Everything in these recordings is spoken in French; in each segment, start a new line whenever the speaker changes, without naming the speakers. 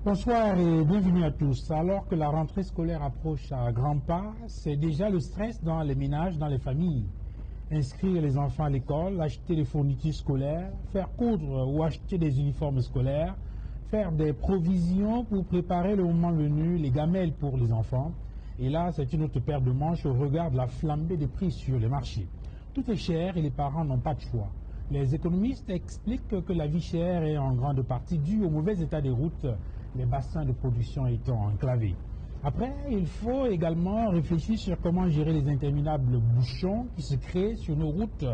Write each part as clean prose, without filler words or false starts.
Bonsoir et bienvenue à tous. Alors que la rentrée scolaire approche à grands pas, c'est déjà le stress dans les ménages, dans les familles. Inscrire les enfants à l'école, acheter des fournitures scolaires, faire coudre ou acheter des uniformes scolaires, faire des provisions pour préparer le moment venu, les gamelles pour les enfants. Et là, c'est une autre paire de manches au regard de la flambée des prix sur les marchés. Tout est cher et les parents n'ont pas de choix. Les économistes expliquent que la vie chère est en grande partie due au mauvais état des routes, les bassins de production étant enclavés. Après, il faut également réfléchir sur comment gérer les interminables bouchons qui se créent sur nos routes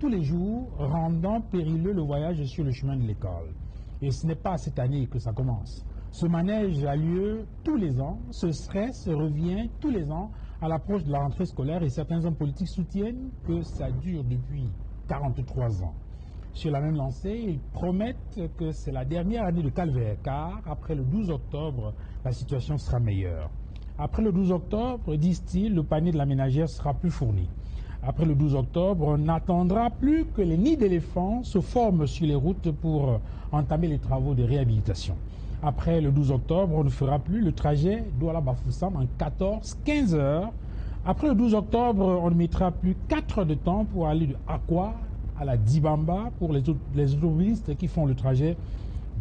tous les jours, rendant périlleux le voyage sur le chemin de l'école. Et ce n'est pas cette année que ça commence. Ce manège a lieu tous les ans, ce stress revient tous les ans à l'approche de la rentrée scolaire et certains hommes politiques soutiennent que ça dure depuis 43 ans. Sur la même lancée, ils promettent que c'est la dernière année de calvaire, car après le 12 octobre, la situation sera meilleure. Après le 12 octobre, disent-ils, le panier de la ménagère sera plus fourni. Après le 12 octobre, on n'attendra plus que les nids d'éléphants se forment sur les routes pour entamer les travaux de réhabilitation. Après le 12 octobre, on ne fera plus le trajet Douala-Bafoussam en 14-15 heures. Après le 12 octobre, on ne mettra plus 4 heures de temps pour aller de Akwa à la Dibamba pour les automobilistes qui font le trajet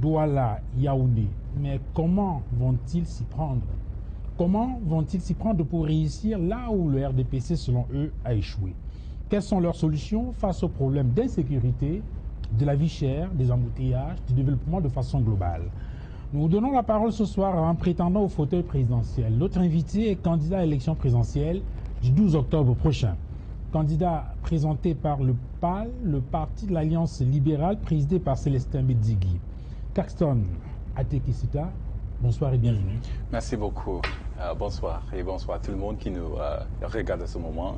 Douala-Yaoundé. Mais comment vont-ils s'y prendre? Comment vont-ils s'y prendre pour réussir là où le RDPC, selon eux, a échoué? Quelles sont leurs solutions face aux problèmes d'insécurité, de la vie chère, des embouteillages, du développement de façon globale? Nous donnons la parole ce soir à un prétendant au fauteuil présidentiel. Notre invité est candidat à l'élection présidentielle du 12 octobre prochain. Candidat présenté par le PAL, le Parti de l'Alliance libérale, présidé par Célestin Bedzigui. Caxton Atekisita, bonsoir et bienvenue.
Merci beaucoup. Bonsoir et bonsoir à tout le monde qui nous regarde à ce moment.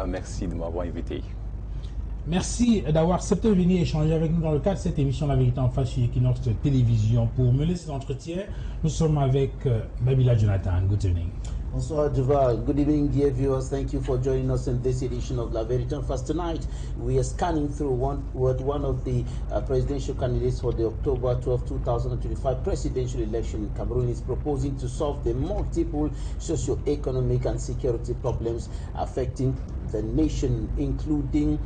Merci de m'avoir invité.
Merci d'avoir accepté de venir échanger avec nous dans le cadre de cette émission La Vérité en face sur Equinox Télévision. Pour mener cet entretien, nous sommes avec Babila Jonathan. Good evening.
Bonsoir Duval. Good evening, dear viewers. Thank you for joining us in this edition of La Vérité en face. Tonight, we are scanning through one of the presidential candidates for the October 12, 2025 presidential election in Cameroon is proposing to solve the multiple socio-economic and security problems affecting the nation, including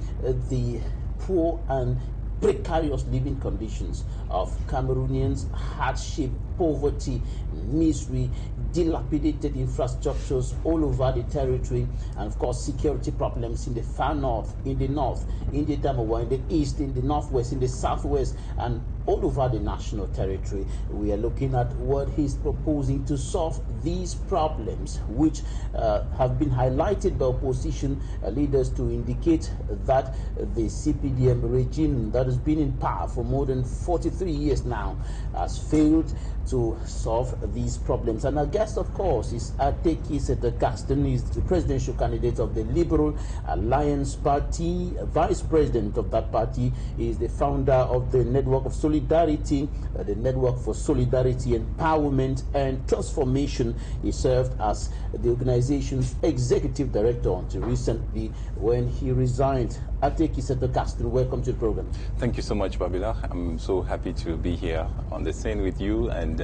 the poor and precarious living conditions of Cameroonians, hardship, poverty, misery, dilapidated infrastructures all over the territory, and of course security problems in the far north, in the Damawa, in the east, in the northwest, in the southwest, and all over the national territory. We are looking at what he's proposing to solve these problems, which have been highlighted by opposition leaders to indicate that the CPDM regime that has been in power for more than 43 years now has failed to solve these problems. And our guest, of course, is Ateki Seta-Caxton. He's the presidential candidate of the Liberal Alliance Party, vice president of that party. He is the founder of the Network of Solidarity, the Network for Solidarity, Empowerment and Transformation. He served as the organization's executive director until recently when he resigned. Ateki Seta-Caxton, welcome to the program.
Thank you so much, Babila. I'm so happy to be here on the scene with you and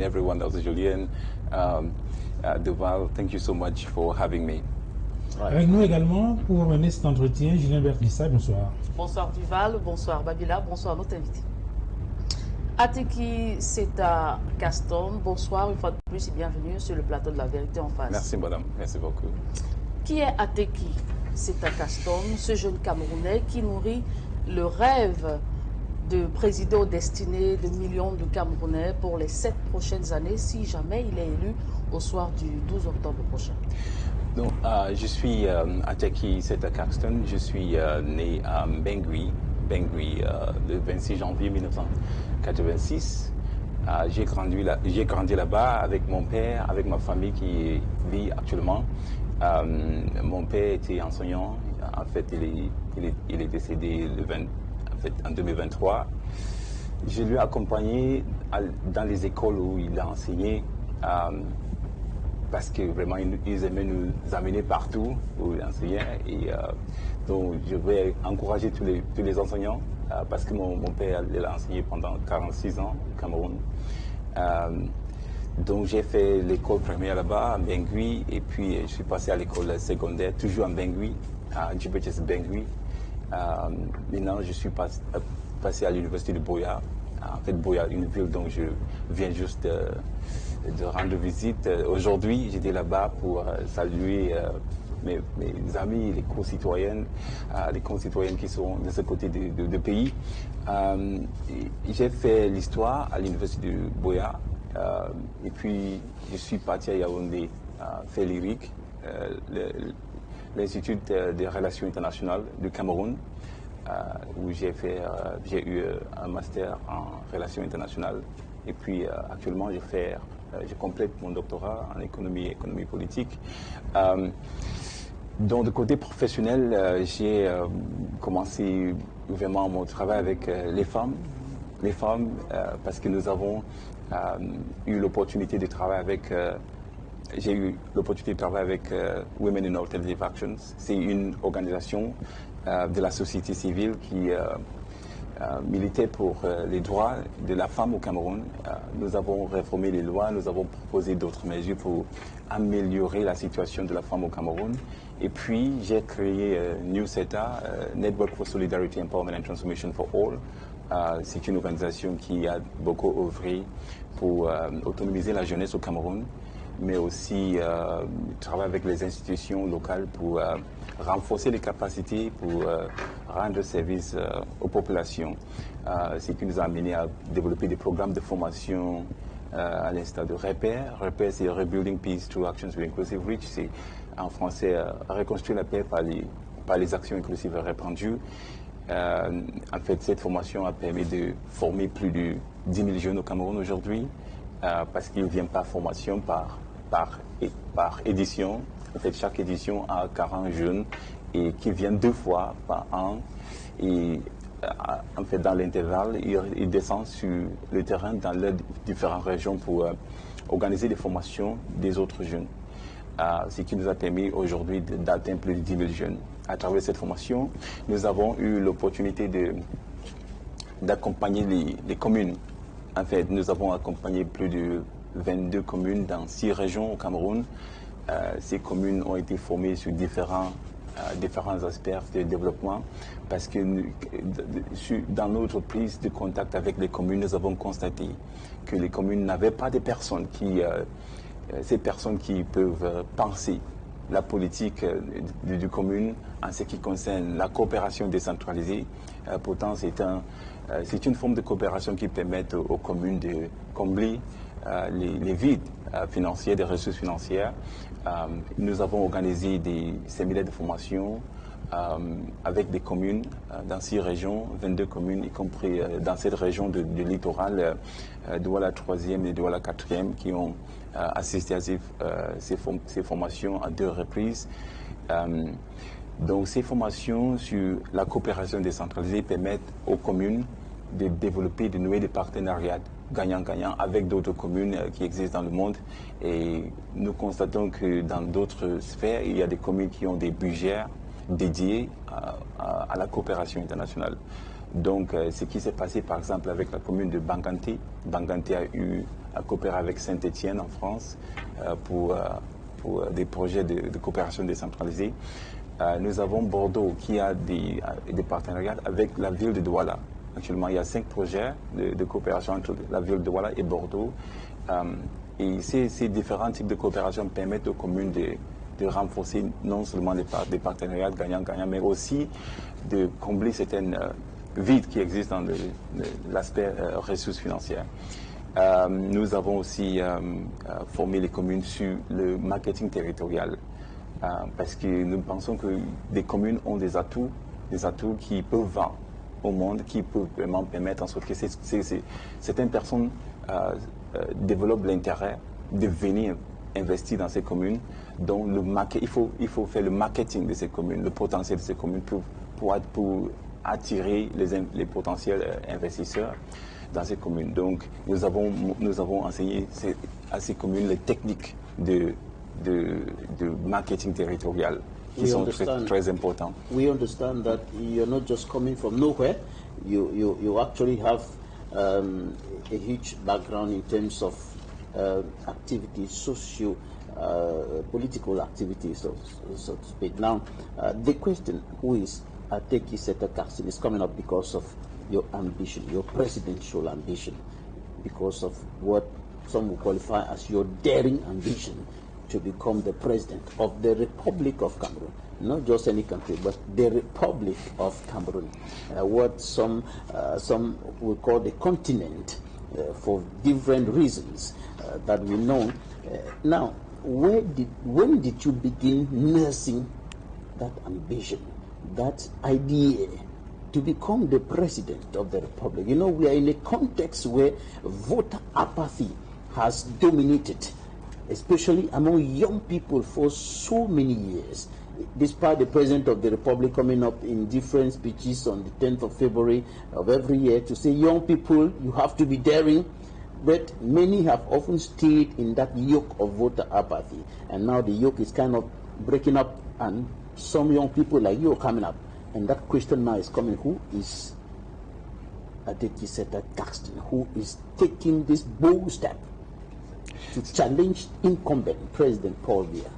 everyone else, Julien, Duval. Thank you so much for having me.
Avec nous également pour mener cet entretien, Julien Bertissa, bonsoir.
Bonsoir Duval, bonsoir Babila, bonsoir notre invité. Ateki Seta-Caxton, bonsoir une fois de plus et bienvenue sur le plateau de La Vérité en face.
Merci madame, merci beaucoup.
Qui est Ateki Seta-Caxton, ce jeune Camerounais qui nourrit le rêve de présider aux destinées de millions de Camerounais pour les 7 prochaines années si jamais il est élu au soir du 12 octobre prochain?
Donc, je suis Ateki Seta-Caxton, je suis né à Bengui, le 26 janvier 1986. J'ai grandi là-bas avec mon père, avec ma famille qui vit actuellement. Mon père était enseignant, en fait il est décédé en 2023. Je lui ai accompagné dans les écoles où il a enseigné parce que vraiment ils aimaient nous amener partout où il enseignait. Et donc je vais encourager tous les enseignants parce que mon père il a enseigné pendant 46 ans au Cameroun. Donc j'ai fait l'école primaire là-bas à Bangui et puis je suis passé à l'école secondaire, toujours à Bangui, à GBHS Bangui. Maintenant je suis passé à l'université de Buea. En fait, Buea, une ville dont je viens juste de rendre visite. Aujourd'hui, j'étais là-bas pour saluer mes amis, les concitoyennes qui sont de ce côté de pays. J'ai fait l'histoire à l'université de Buea. Et puis, je suis parti à Yaoundé, faire l'IRIC, l'Institut des relations internationales du Cameroun, où j'ai eu un master en relations internationales. Et puis, actuellement, je complète mon doctorat en économie politique. Donc, de côté professionnel, j'ai commencé vraiment mon travail avec les femmes, parce que nous avons eu l'opportunité de travailler avec, j'ai eu l'opportunité de travailler avec Women in Alternative Actions. C'est une organisation de la société civile qui militait pour les droits de la femme au Cameroun. Nous avons réformé les lois, nous avons proposé d'autres mesures pour améliorer la situation de la femme au Cameroun. Et puis, j'ai créé New CETA, Network for Solidarity, Empowerment and Transformation for All. C'est une organisation qui a beaucoup œuvré pour autonomiser la jeunesse au Cameroun, mais aussi travailler avec les institutions locales pour renforcer les capacités, pour rendre service aux populations. Ce qui nous a amené à développer des programmes de formation à l'instar de REPAIR. REPAIR, c'est Rebuilding Peace Through Actions with Inclusive Reach. C'est en français reconstruire la paix par les actions inclusives répandues. En fait, cette formation a permis de former plus de 10 000 jeunes au Cameroun aujourd'hui, parce qu'ils ne viennent pas formation par édition. En fait, chaque édition a 40 jeunes et qui viennent 2 fois par an. Et en fait, dans l'intervalle, ils descendent sur le terrain dans les différentes régions pour organiser des formations des autres jeunes. Ce qui nous a permis aujourd'hui d'atteindre plus de 10 000 jeunes. À travers cette formation, nous avons eu l'opportunité d'accompagner les communes. En fait, nous avons accompagné plus de 22 communes dans 6 régions au Cameroun. Ces communes ont été formées sur différents aspects de développement, parce que dans notre prise de contact avec les communes, nous avons constaté que les communes n'avaient pas de personnes ces personnes qui peuvent penser la politique du commune en ce qui concerne la coopération décentralisée. Pourtant, c'est une forme de coopération qui permet aux communes de combler les vides financiers, des ressources financières. Nous avons organisé des séminaires de formation avec des communes dans 6 régions, 22 communes, y compris dans cette région du littoral, Douala 3e et Douala 4e, qui ont assisté à ces formations à 2 reprises. Donc ces formations sur la coopération décentralisée permettent aux communes de développer, de nouer des partenariats gagnant-gagnant avec d'autres communes qui existent dans le monde. Et nous constatons que dans d'autres sphères, il y a des communes qui ont des budgets dédiés à la coopération internationale. Donc, ce qui s'est passé par exemple avec la commune de Banganté. Banganté a eu à coopérer avec Saint-Étienne en France pour des projets de coopération décentralisée. Nous avons Bordeaux qui a des partenariats avec la ville de Douala. Actuellement, il y a 5 projets de coopération entre la ville de Douala et Bordeaux. Et ces différents types de coopération permettent aux communes de renforcer non seulement des partenariats gagnant-gagnant, mais aussi de combler certaines vides qui existent dans l'aspect ressources financières. Nous avons aussi formé les communes sur le marketing territorial, parce que nous pensons que les communes ont des atouts qui peuvent vendre au monde, qui peuvent vraiment permettre en sorte que certaines personnes développent l'intérêt de venir investir dans ces communes. Donc il faut faire le marketing de ces communes, le potentiel de ces communes pour attirer les potentiels investisseurs dans ces communes. Donc nous avons enseigné à ces communes les techniques de marketing territorial qui sont très importants.
We understand that you're not just coming from nowhere. You actually have a huge background in terms of activities, political activities, so to speak. Now, the question, who is Ateki Seta Karstens, is coming up because of your ambition, your presidential ambition, because of what some will qualify as your daring ambition to become the president of the Republic of Cameroon. Not just any country, but the Republic of Cameroon, what some will call the continent, for different reasons that we know. Now, when did you begin nursing that ambition, that idea to become the president of the Republic? You know, we are in a context where voter apathy has dominated, especially among young people, for so many years. Despite the President of the Republic coming up in different speeches on the 10th of February of every year to say, young people, you have to be daring, but many have often stayed in that yoke of voter apathy. And now the yoke is kind of breaking up, and some young people like you are coming up. And that question now is coming, who is Ateki Seta Karstens, who is taking this bold step to challenge incumbent President Paul Biya?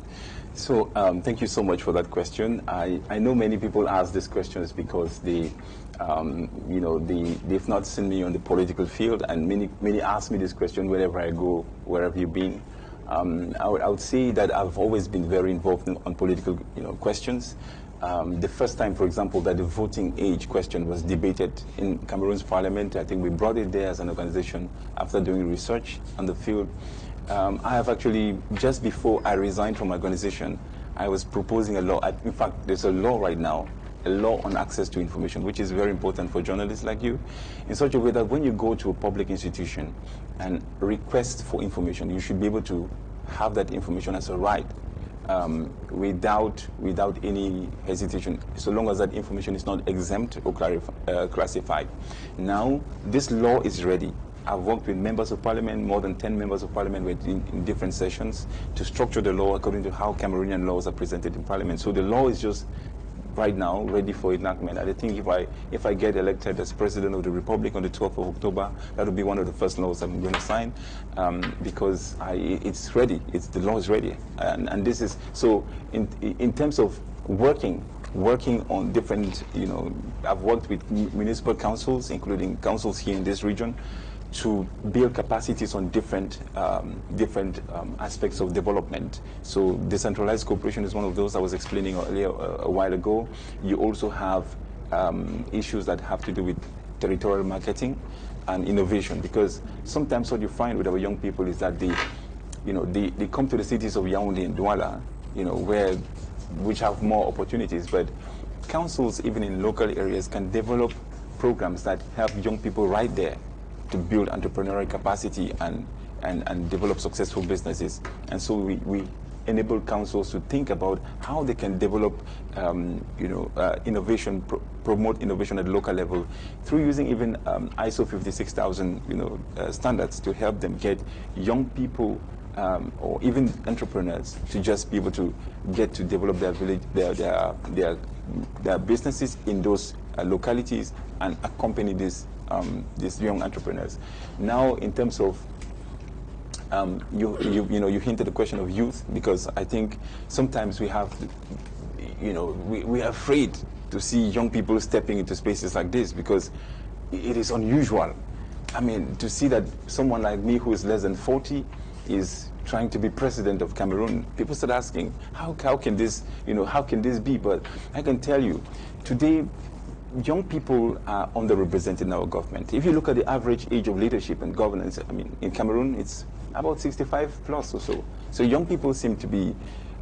So thank you so much for that question. I know many people ask these questions because they've not seen me on the political field, and many ask me this question wherever I go, wherever you've been. I would say that I've always been very involved on political questions. The first time, for example, that the voting age question was debated in Cameroon's parliament, I think we brought it there as an organization after doing research on the field. I have actually, just before I resigned from my organization, I was proposing a law. In fact, there's a law right now, a law on access to information, which is very important for journalists like you, in such a way that when you go to a public institution and request for information, you should be able to have that information as a right, without any hesitation, so long as that information is not exempt or classified. Now, this law is ready. I've worked with members of parliament, more than 10 members of parliament in different sessions, to structure the law according to how Cameroonian laws are presented in parliament. So the law is just right now ready for enactment. And I think if I get elected as president of the Republic on the 12th of October, that will be one of the first laws I'm going to sign, because it's ready. The law is ready. And this is, so in terms of working on different, I've worked with municipal councils, including councils here in this region, to build capacities on different aspects of development. So decentralized cooperation is one of those I was explaining earlier a while ago. You also have issues that have to do with territorial marketing and innovation, because sometimes what you find with our young people is that they come to the cities of Yaoundé and Douala, which have more opportunities, but councils even in local areas can develop programs that help young people right there to build entrepreneurial capacity and develop successful businesses. And so we enable councils to think about how they can develop innovation, promote innovation at the local level through using even ISO 56000 standards to help them get young people or even entrepreneurs to just be able to get to develop their village, their businesses in those localities, and accompany these young entrepreneurs. Now, in terms of you hinted the question of youth, because I think sometimes we have, we are afraid to see young people stepping into spaces like this, because it is unusual. I mean, to see that someone like me who is less than 40 is trying to be president of Cameroon, people start asking, how can this be? But I can tell you, today, young people are underrepresented in our government. If you look at the average age of leadership and governance, I mean, in Cameroon, it's about 65 plus or so. So young people seem to be,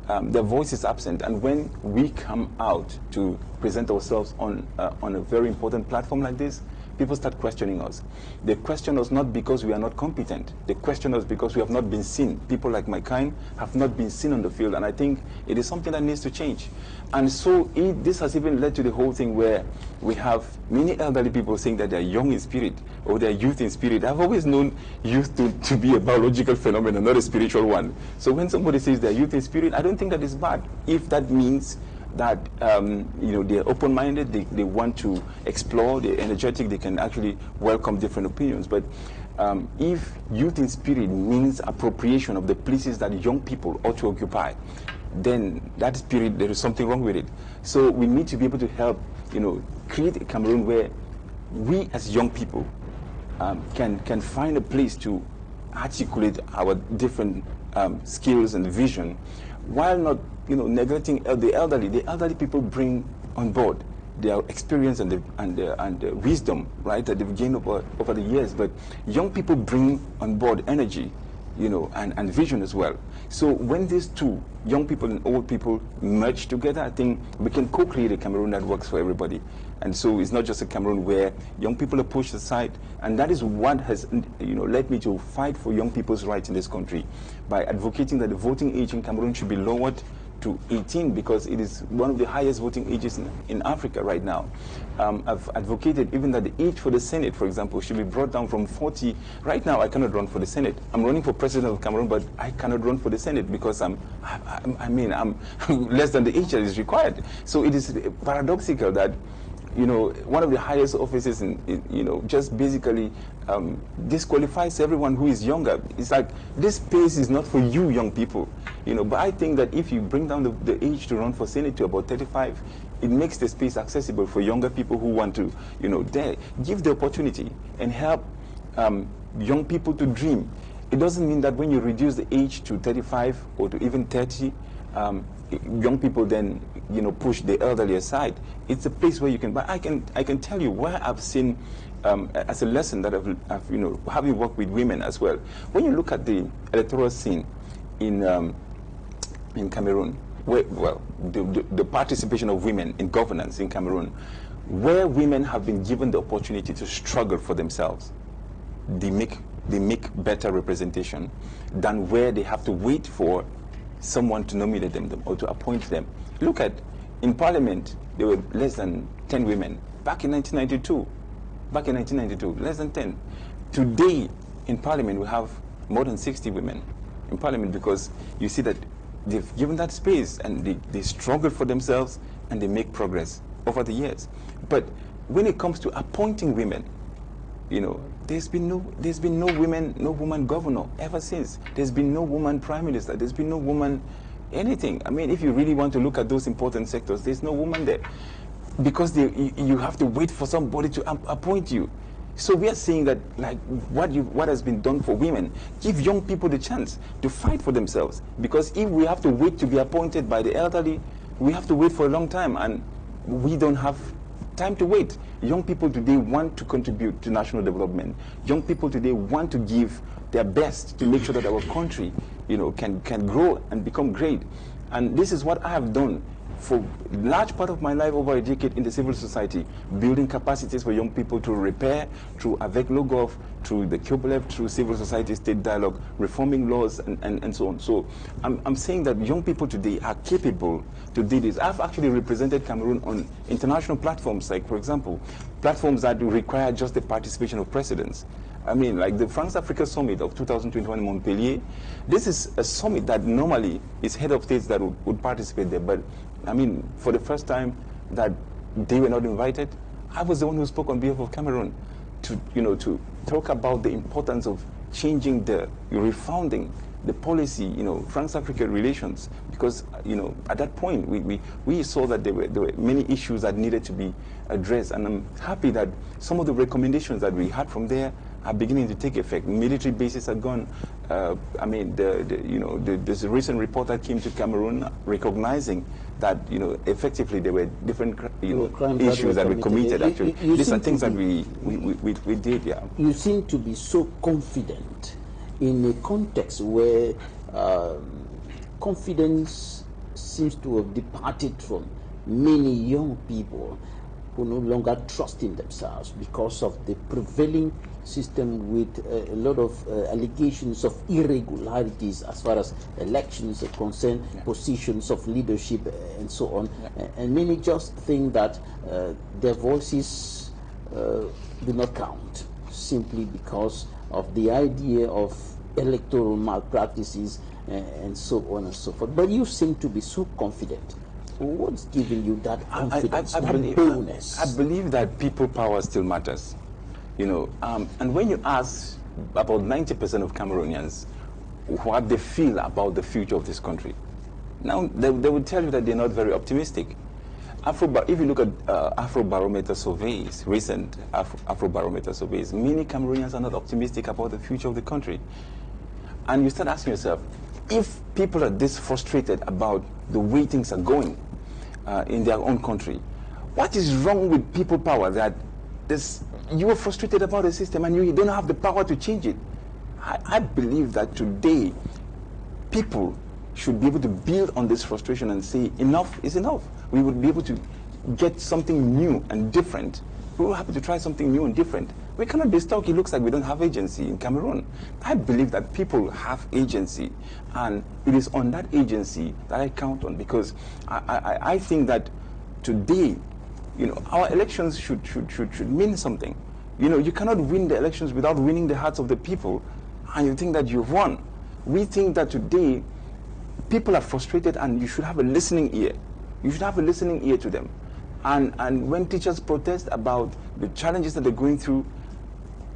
their voice is absent. And when we come out to present ourselves on a very important platform like this, people start questioning us. They question us not because we are not competent. They question us because we have not been seen. People like my kind have not been seen on the field, and I think it is something that needs to change. And so this has even led to the whole thing where we have many elderly people saying that they're young in spirit or they're youth in spirit. I've always known youth to be a biological phenomenon, not a spiritual one. So when somebody says they're youth in spirit, I don't think that is bad, if that means that you know, they're open-minded, they want to explore, they're energetic, they can actually welcome different opinions. But if youth in spirit means appropriation of the places that young people ought to occupy, then that spirit, there is something wrong with it. So we need to be able to help, you know, create a Cameroon where we as young people can find a place to articulate our different skills and vision, while not, you know, neglecting the elderly. The elderly people bring on board their experience and the wisdom, right, that they've gained over the years. But young people bring on board energy, you know, and vision as well. So when these two, young people and old people, merge together, I think we can co-create a Cameroon that works for everybody. And so it's not just a Cameroon where young people are pushed aside, and that is what has, you know, led me to fight for young people's rights in this country by advocating that the voting age in Cameroon should be lowered to 18, because it is one of the highest voting ages in Africa right now. I've advocated even that the age for the Senate, for example, should be brought down from 40. Right now, I cannot run for the Senate. I'm running for president of Cameroon, but I cannot run for the Senate because I'm less than the age that is required. So it is paradoxical that, you know, one of the highest offices you know, just basically disqualifies everyone who is younger. It's like, this space is not for you young people, you know. But I think that if you bring down the age to run for Senate to about 35, it makes the space accessible for younger people who want to, you know, give the opportunity and help young people to dream. It doesn't mean that when you reduce the age to 35 or to even 30, young people then, you know, push the elderly aside. It's a place where you can, but I can tell you where I've seen as a lesson that I've you know, having worked with women as well. When you look at the electoral scene in Cameroon, where, well, the participation of women in governance in Cameroon, where women have been given the opportunity to struggle for themselves, they make better representation than where they have to wait for someone to nominate them or to appoint them. Look at, in Parliament, there were less than 10 women. Back in 1992, less than 10. Today, in Parliament, we have more than 60 women in Parliament, because you see that they've given that space and they struggle for themselves and they make progress over the years. But when it comes to appointing women, you know, there's been no woman governor ever since. There's been no woman prime minister. There's been no woman anything. I mean, if you really want to look at those important sectors, there's no woman there, because you have to wait for somebody to appoint you. So we are saying that, like, what has been done for women, give young people the chance to fight for themselves. Because if we have to wait to be appointed by the elderly, we have to wait for a long time, and we don't have time to wait. Young people today want to contribute to national development. Young people today want to give their best to make sure that our country, you know, can grow and become great. And this is what I have done for a large part of my life, over a decade, in the civil society, building capacities for young people to repair through Avec Logov, through the Kyobolev, through civil society state dialogue, reforming laws, and so on. So I'm saying that young people today are capable to do this. I've actually represented Cameroon on international platforms, like, for example, platforms that require just the participation of presidents. I mean, like the France-Africa Summit of 2021 in Montpellier. This is a summit that normally is head of states that would participate there. But, I mean, for the first time that they were not invited, I was the one who spoke on behalf of Cameroon to, you know, to talk about the importance of changing refounding the policy, you know, France-Africa relations. Because, you know, at that point, we saw that there were many issues that needed to be addressed. And I'm happy that some of the recommendations that we had from there are beginning to take effect. Military bases are gone. I mean, there's a recent report that came to Cameroon recognizing that, you know, effectively there were different, you know, issues that were committed. Actually, these are things that we did. Yeah.
You seem to be so confident in a context where confidence seems to have departed from many young people who no longer trust in themselves because of the prevailing system with a lot of allegations of irregularities as far as elections are concerned, positions of leadership and so on. And many just think that their voices do not count simply because of the idea of electoral malpractices and so on and so forth. But you seem to be so confident. What's giving you that confidence,
I
that
believe,
boldness?
I believe that people power still matters, you know. And when you ask about 90% of Cameroonians what they feel about the future of this country, now they will tell you that they're not very optimistic. If you look at Afrobarometer surveys, recent Afrobarometer surveys, many Cameroonians are not optimistic about the future of the country. And you start asking yourself, if people are this frustrated about the way things are going in their own country, what is wrong with people power that you are frustrated about the system and you don't have the power to change it? I believe that today people should be able to build on this frustration and say enough is enough. We would be able to get something new and different. We will have to try something new and different. We cannot be stuck. It looks like we don't have agency in Cameroon. I believe that people have agency, and it is on that agency that I count on, because I think that today, you know, our elections should mean something. You know, you cannot win the elections without winning the hearts of the people, and you think that you've won. We think that today people are frustrated, and you should have a listening ear. You should have a listening ear to them. And when teachers protest about the challenges that they're going through,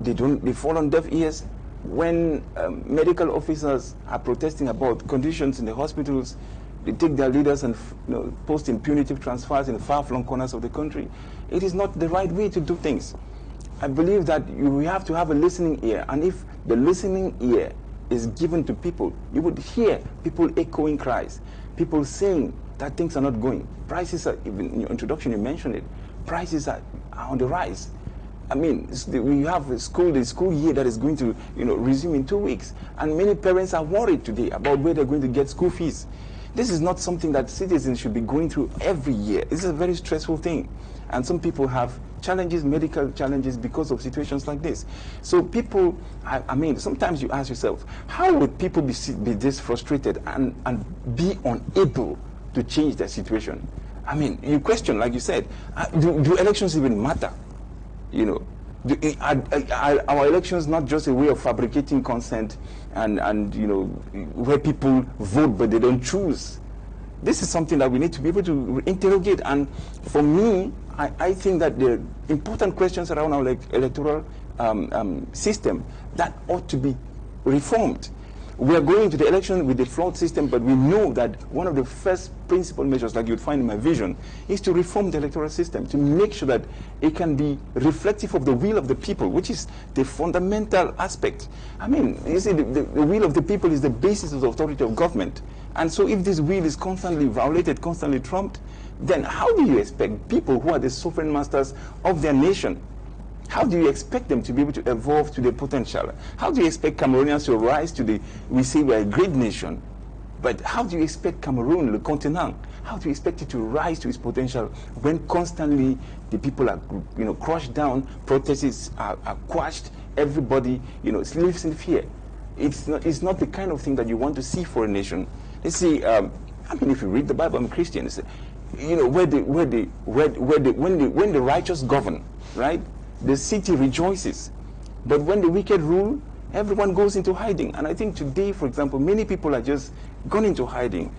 they fall on deaf ears. When medical officers are protesting about conditions in the hospitals, they take their leaders and post in punitive transfers in far-flung corners of the country. It is not the right way to do things. I believe that we have to have a listening ear, and if the listening ear is given to people, you would hear people echoing cries, people saying that things are not going. Prices are, even in your introduction you mentioned it, prices are on the rise. I mean, we have the school year that is going to resume in 2 weeks, and many parents are worried today about where they're going to get school fees. This is not something that citizens should be going through every year. This is a very stressful thing, and some people have challenges, medical challenges, because of situations like this. So people, I mean, sometimes you ask yourself, how would people be this frustrated and be unable to change their situation? I mean, you question, like you said, do elections even matter? You know, are our elections not just a way of fabricating consent and where people vote but they don't choose? This is something that we need to be able to interrogate. And for me, I think that the important questions around our electoral system that ought to be reformed. We are going to the election with a flawed system, but we know that one of the first principal measures, like you'd find in my vision, is to reform the electoral system, to make sure that it can be reflective of the will of the people, which is the fundamental aspect. I mean, you see, the will of the people is the basis of the authority of government. And so if this will is constantly violated, constantly trumped, then how do you expect people who are the sovereign masters of their nation, how do you expect them to be able to evolve to their potential? How do you expect Cameroonians to rise to we say we're a great nation, but how do you expect Cameroon, le continent, how do you expect it to rise to its potential when constantly the people are, crushed down, protests are quashed, everybody, lives in fear? It's not the kind of thing that you want to see for a nation. You see, I mean, if you read the Bible, I'm a Christian, when the righteous govern, right? The city rejoices. But when the wicked rule, everyone goes into hiding. And I think today, for example, many people are just gone into hiding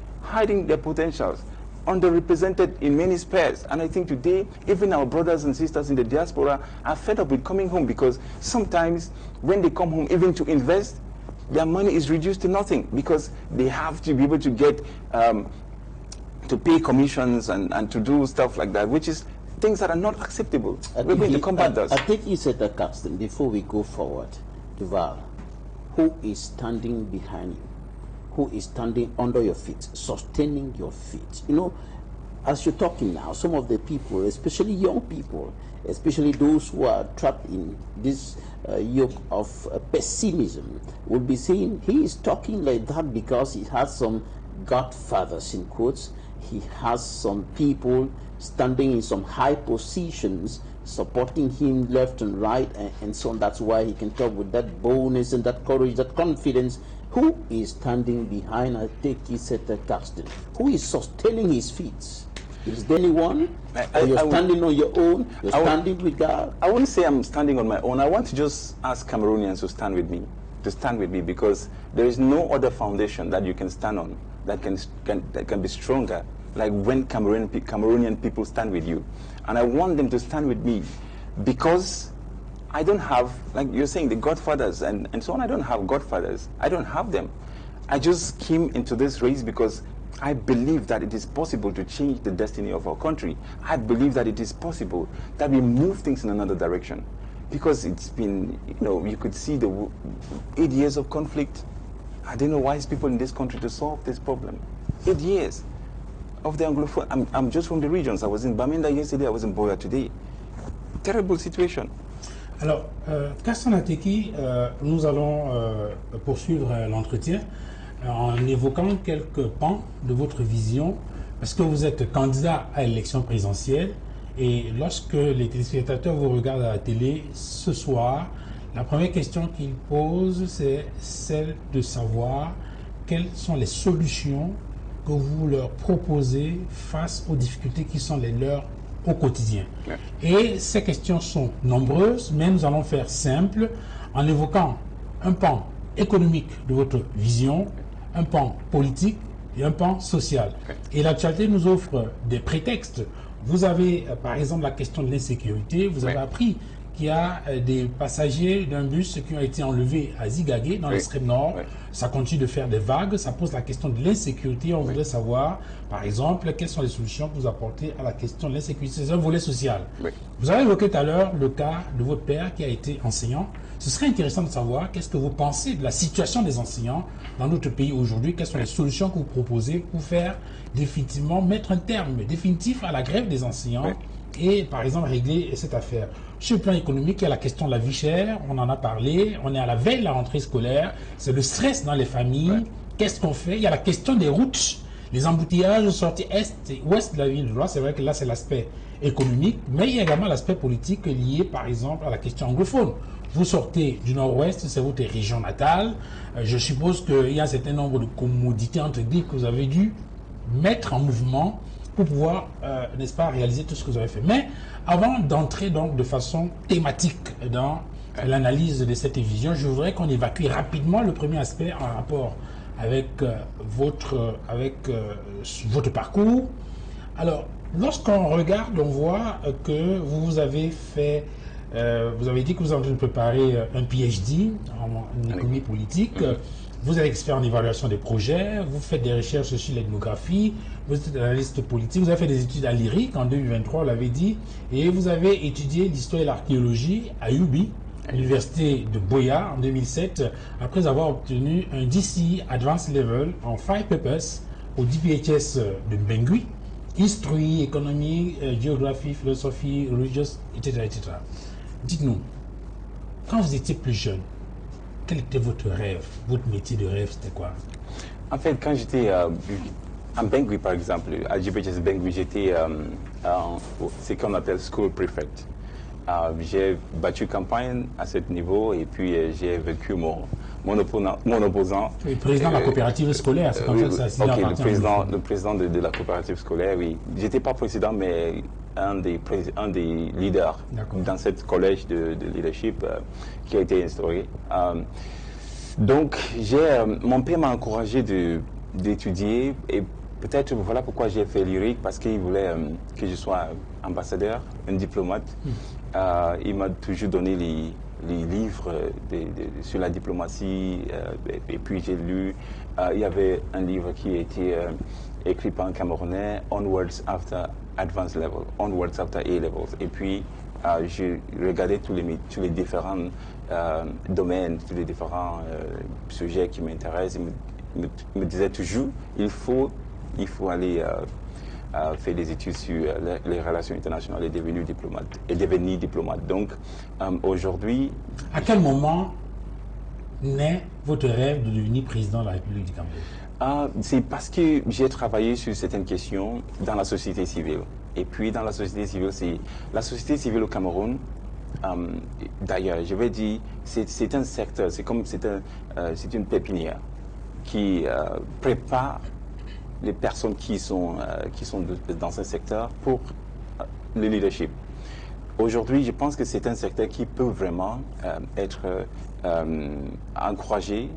their potentials, underrepresented in many spheres. And I think today, even our brothers and sisters in the diaspora are fed up with coming home, because sometimes when they come home, even to invest, their money is reduced to nothing, because they have to be able to get, to pay commissions and to do stuff like that, which is things that are not acceptable. We're going to combat those.
I think you said that, Caxton, before we go forward. Duval, who is standing behind you? Who is standing under your feet, sustaining your feet? As you're talking now, some of the people, especially young people, especially those who are trapped in this yoke of pessimism, will be saying he is talking like that because he has some godfathers, in quotes. He has some people standing in some high positions supporting him left and right, and so on. That's why he can talk with that boldness and that courage, that confidence. Who is standing behind Ateki Seta Caxton? Who is sustaining his feet? Is there anyone? Or you're standing on your own? You're standing with God?
I wouldn't say I'm standing on my own. I want to just ask Cameroonians to stand with me, because there is no other foundation that you can stand on that can be stronger like when Cameroonian people stand with you. And I want them to stand with me because I don't have, like you're saying, the godfathers and so on. I don't have godfathers. I don't have them. I just came into this race because I believe that it is possible to change the destiny of our country. I believe that it is possible that we move things in another direction. Because it's been, you could see the 8 years of conflict. I don't know wise people in this country to solve this problem. 8 years of the Anglophone. I'm just from the regions. I was in Bamenda yesterday, I was in Boya today. Terrible situation.
Alors, Castan Ateki, nous allons poursuivre l'entretien en évoquant quelques pans de votre vision, parce que vous êtes candidat à l'élection présidentielle, et lorsque les téléspectateurs vous regardent à la télé ce soir, la première question qu'ils posent, c'est celle de savoir quelles sont les solutions que vous leur proposez face aux difficultés qui sont les leurs au quotidien. Et ces questions sont nombreuses, mais nous allons faire simple en évoquant un pan économique de votre vision, un pan politique et un pan social. Et l'actualité nous offre des prétextes. Vous avez, par exemple, la question de l'insécurité. Vous avez appris qu'il y a des passagers d'un bus qui ont été enlevés à Zigagé, dans l'extrême nord. Ça continue de faire des vagues. Ça pose la question de l'insécurité. On voudrait savoir, par exemple, quelles sont les solutions que vous apportez à la question de l'insécurité. C'est un volet social. Vous avez évoqué tout à l'heure le cas de votre père qui a été enseignant. Ce serait intéressant de savoir qu'est-ce que vous pensez de la situation des enseignants dans notre pays aujourd'hui. Quelles sont les solutions que vous proposez pour faire définitivement, mettre un terme définitif à la grève des enseignants et, par exemple, régler cette affaire. Sur le plan économique, il y a la question de la vie chère, on en a parlé, on est à la veille de la rentrée scolaire, c'est le stress dans les familles, qu'est-ce qu'on fait? Il y a la question des routes, les embouteillages sorties est et ouest de la ville de Loire, c'est vrai que là c'est l'aspect économique, mais il y a également l'aspect politique lié par exemple à la question anglophone. Vous sortez du nord-ouest, c'est votre région natale, je suppose qu'il y a un certain nombre de commodités entre guillemets que vous avez dû mettre en mouvement pour pouvoir, n'est-ce pas, réaliser tout ce que vous avez fait. Mais avant d'entrer donc de façon thématique dans l'analyse de cette vision, je voudrais qu'on évacue rapidement le premier aspect en rapport avec votre parcours. Alors, lorsqu'on regarde, on voit que vous avez fait, vous avez dit que vous avez préparé un PhD en économie politique. Vous êtes expert en évaluation des projets, vous faites des recherches sur l'ethnographie, vous êtes analyste politique, vous avez fait des études à l'IRIC en 2023, vous l'avez dit, et vous avez étudié l'histoire et l'archéologie à UBI, à l'université de Boya en 2007, après avoir obtenu un DCE Advanced Level en 5 papers au DPHS de Bengui, History, économie, géographie, philosophie, religieuse, etc., etc. Dites-nous, quand vous étiez plus jeune, quel était votre rêve? Votre métier de rêve, c'était quoi?
En fait, quand j'étais en Bengui, par exemple, à JPHS Bengui, j'étais, c'est qu'on appelle School Prefect. J'ai battu campagne à ce niveau et puis j'ai vécu mon opposant.
Le président de la coopérative scolaire, c'est comme ça que ça
le président de la coopérative scolaire, oui. J'étais pas président, mais un des leaders dans cette collège de leadership qui a été instauré. Donc, mon père m'a encouragé d'étudier et peut-être voilà pourquoi j'ai fait l'IRIC, parce qu'il voulait que je sois ambassadeur, un diplomate. Il m'a toujours donné les livres sur la diplomatie et puis j'ai lu, il y avait un livre qui a été écrit par un Camerounais, Onwards After Advanced Level, Onwards After A-Levels. Et puis j'ai regardé tous les différents domaines, tous les différents sujets qui m'intéressent. Il me disait toujours, il faut aller faire des études sur les relations internationales et devenir diplomate. Donc, aujourd'hui...
À quel moment naît votre rêve de devenir président de la République du Cameroun?
C'est parce que j'ai travaillé sur certaines questions dans la société civile. Et puis, dans la société civile au Cameroun, d'ailleurs, je vais dire, c'est un secteur, c'est une pépinière qui prépare les personnes qui sont dans ce secteur pour le leadership. Aujourd'hui, je pense que c'est un secteur qui peut vraiment être encouragé.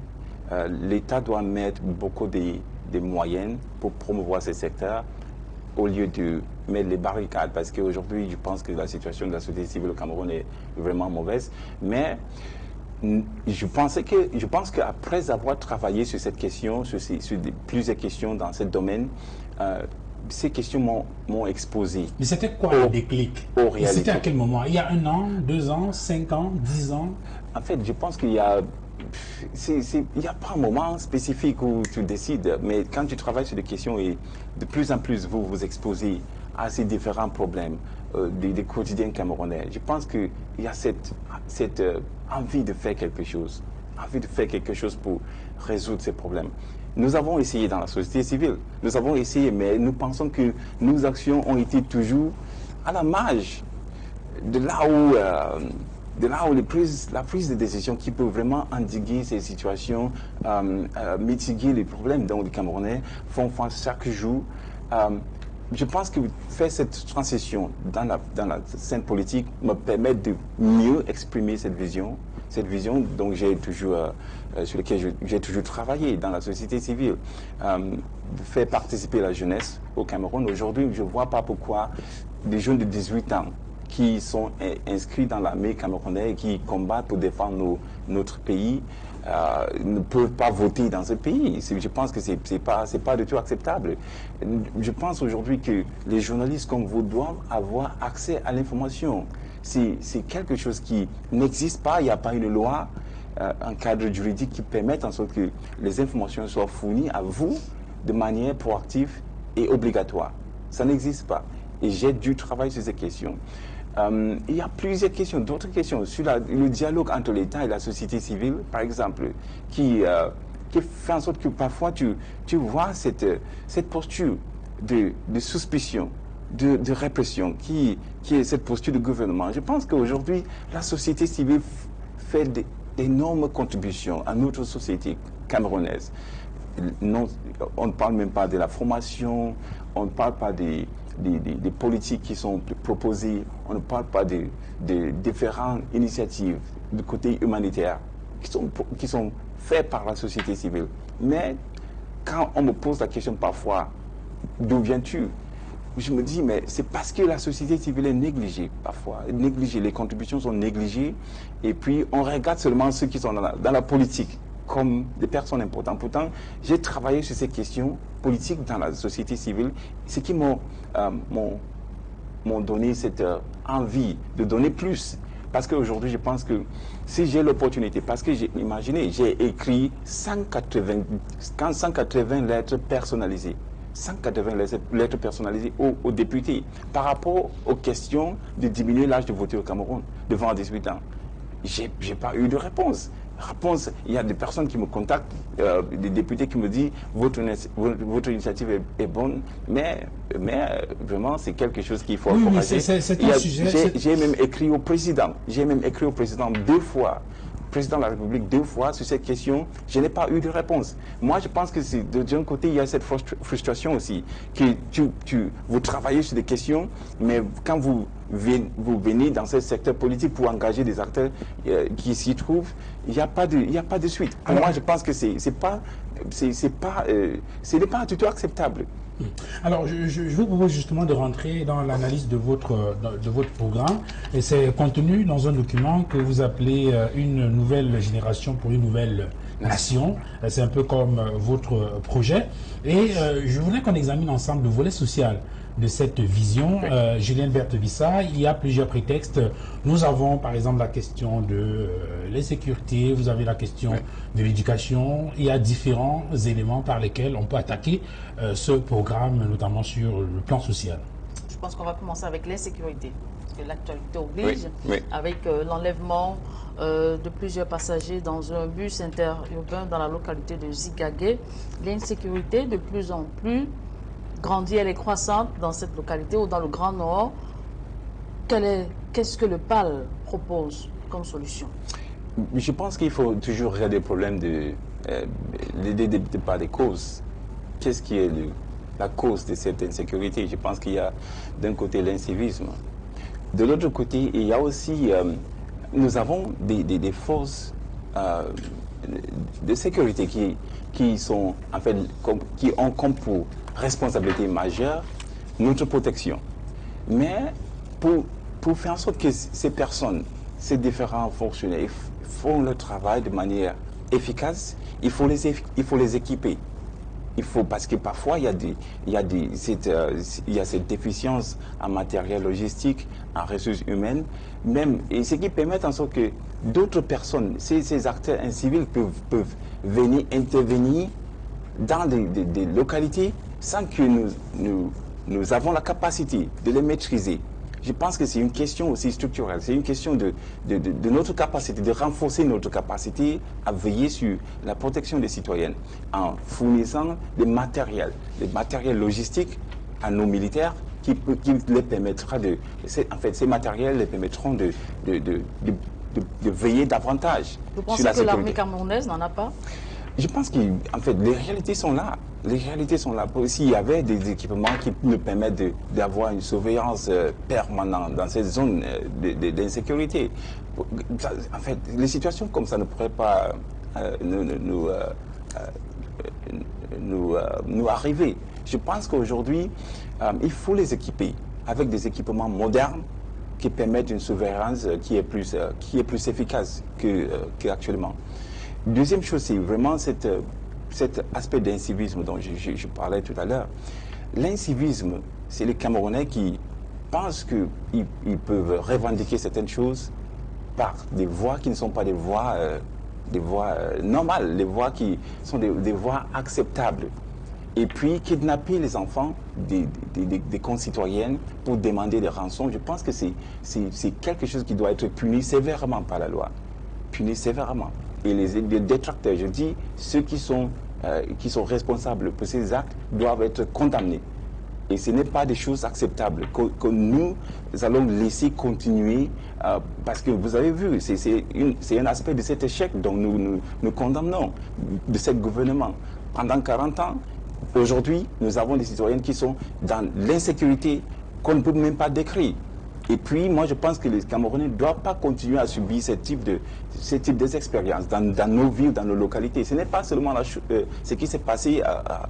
L'État doit mettre beaucoup de moyens pour promouvoir ce secteur. au lieu de mettre les barricades, parce qu'aujourd'hui, je pense que la situation de la société civile au Cameroun est vraiment mauvaise. Mais je pense qu'après avoir travaillé sur cette question, sur plusieurs questions dans ce domaine, ces questions m'ont exposé.
Mais c'était quoi le déclic? C'était à quel moment? Il y a 1 an, 2 ans, 5 ans, 10 ans?
En fait, je pense qu'il y a... Il n'y a pas un moment spécifique où tu décides, mais quand tu travailles sur des questions et de plus en plus vous vous exposez à ces différents problèmes des quotidiens camerounais, je pense qu'il y a cette envie de faire quelque chose, pour résoudre ces problèmes. Nous avons essayé dans la société civile, mais nous pensons que nos actions ont été toujours à la marge de là où la prise de décision qui peut vraiment endiguer ces situations, mitiguer les problèmes dont les Camerounais font face chaque jour. Je pense que faire cette transition dans la scène politique me permet de mieux exprimer cette vision dont sur laquelle j'ai toujours travaillé dans la société civile, de faire participer la jeunesse au Cameroun. Aujourd'hui, je ne vois pas pourquoi des jeunes de 18 ans qui sont inscrits dans l'armée camerounaise et qui combattent pour défendre notre pays ne peuvent pas voter dans ce pays. Je pense que c'est pas du tout acceptable. Je pense aujourd'hui que les journalistes comme vous doivent avoir accès à l'information. C'est quelque chose qui n'existe pas. Il n'y a pas une loi, un cadre juridique qui permette en sorte que les informations soient fournies à vous de manière proactive et obligatoire. Ça n'existe pas. Et j'ai dû travailler sur ces questions. Il y a plusieurs questions, d'autres questions sur le dialogue entre l'État et la société civile, par exemple, qui fait en sorte que parfois tu vois cette posture de suspicion, de répression, qui est cette posture du gouvernement. Je pense qu'aujourd'hui, la société civile fait d'énormes contributions à notre société camerounaise. Non, on ne parle même pas de la formation, on ne parle pas des politiques qui sont proposées, on ne parle pas de différentes initiatives du côté humanitaire qui sont faites par la société civile. Mais quand on me pose la question parfois, d'où viens-tu? Je me dis, mais c'est parce que la société civile est négligée parfois. Négligée, les contributions sont négligées et puis on regarde seulement ceux qui sont dans la politique comme des personnes importantes. Pourtant, j'ai travaillé sur ces questions politiques dans la société civile, ce qui m'ont donné cette envie de donner plus. Parce qu'aujourd'hui, je pense que si j'ai l'opportunité, parce que j'ai écrit 180 lettres personnalisées. 180 lettres personnalisées aux députés par rapport aux questions de diminuer l'âge de voter au Cameroun devant 18 ans. J'ai pas eu de réponse. Il y a des personnes qui me contactent, des députés qui me disent votre initiative est bonne, mais vraiment c'est quelque chose qu'il faut encourager.
C'est un sujet.
J'ai même écrit au président. 2 fois. Président de la République 2 fois sur cette question, je n'ai pas eu de réponse. Moi, je pense que d'un côté, il y a cette frustration aussi, que vous travaillez sur des questions, mais quand vous venez dans ce secteur politique pour engager des acteurs qui s'y trouvent, il n'y a pas de suite. Alors, moi, je pense que ce n'est pas du tout acceptable.
Alors, je vous propose justement de rentrer dans l'analyse de votre programme, et c'est contenu dans un document que vous appelez une nouvelle génération pour une nouvelle nation. C'est un peu comme votre projet. Et je voudrais qu'on examine ensemble le volet social de cette vision. Julien Berthe-Vissa, il y a plusieurs prétextes. Nous avons par exemple la question de l'insécurité, vous avez la question de l'éducation. Il y a différents éléments par lesquels on peut attaquer ce programme, notamment sur le plan social.
Je pense qu'on va commencer avec l'insécurité, parce que l'actualité oblige, avec l'enlèvement de plusieurs passagers dans un bus interurbain dans la localité de Zigagé. L'insécurité de plus en plus grandit, elle est croissante dans cette localité ou dans le Grand Nord. Qu'est-ce que le PAL propose comme solution?
Je pense qu'il faut toujours regarder le problème par des causes. Qu'est-ce qui est la cause de cette insécurité? Je pense qu'il y a d'un côté l'incivisme. De l'autre côté, il y a aussi, nous avons des forces de sécurité qui sont, en fait, qui ont comme pour responsabilité majeure notre protection. Mais pour faire en sorte que ces personnes, ces différents fonctionnaires font leur travail de manière efficace, il faut les équiper. Parce que parfois, il y a cette déficience en matériel logistique, en ressources humaines, et ce qui permet en sorte que d'autres personnes, ces acteurs incivils peuvent venir intervenir dans des localités sans que nous avons la capacité de les maîtriser. Je pense que c'est une question aussi structurelle, c'est une question de notre capacité, de renforcer notre capacité à veiller sur la protection des citoyennes en fournissant des matériels logistiques à nos militaires qui les permettra ces matériels les permettront de veiller davantage sur la sécurité.
Vous pensez que l'armée camerounaise n'en a pas?
Je pense que les réalités sont là. Les réalités sont là. S'il y avait des équipements qui nous permettent d'avoir une surveillance permanente dans ces zones d'insécurité, en fait, les situations comme ça ne pourraient pas nous arriver. Je pense qu'aujourd'hui, il faut les équiper avec des équipements modernes qui permettent une surveillance qui est plus efficace qu'actuellement. Deuxième chose, c'est vraiment cet aspect d'incivisme dont je parlais tout à l'heure. L'incivisme, c'est les Camerounais qui pensent qu'ils peuvent revendiquer certaines choses par des voies qui ne sont pas des voies normales, des voies qui sont des voies acceptables. Et puis kidnapper les enfants des concitoyennes pour demander des rançons, je pense que c'est quelque chose qui doit être puni sévèrement par la loi. Puni sévèrement. Et les détracteurs, je dis, ceux qui sont responsables pour ces actes doivent être condamnés. Et ce n'est pas des choses acceptables que nous allons laisser continuer parce que vous avez vu, c'est un aspect de cet échec dont nous condamnons de ce gouvernement. Pendant 40 ans, aujourd'hui, nous avons des citoyennes qui sont dans l'insécurité qu'on ne peut même pas décrire. Et puis, moi, je pense que les Camerounais ne doivent pas continuer à subir ce type d'expériences dans nos villes, dans nos localités. Ce n'est pas seulement ce qui s'est passé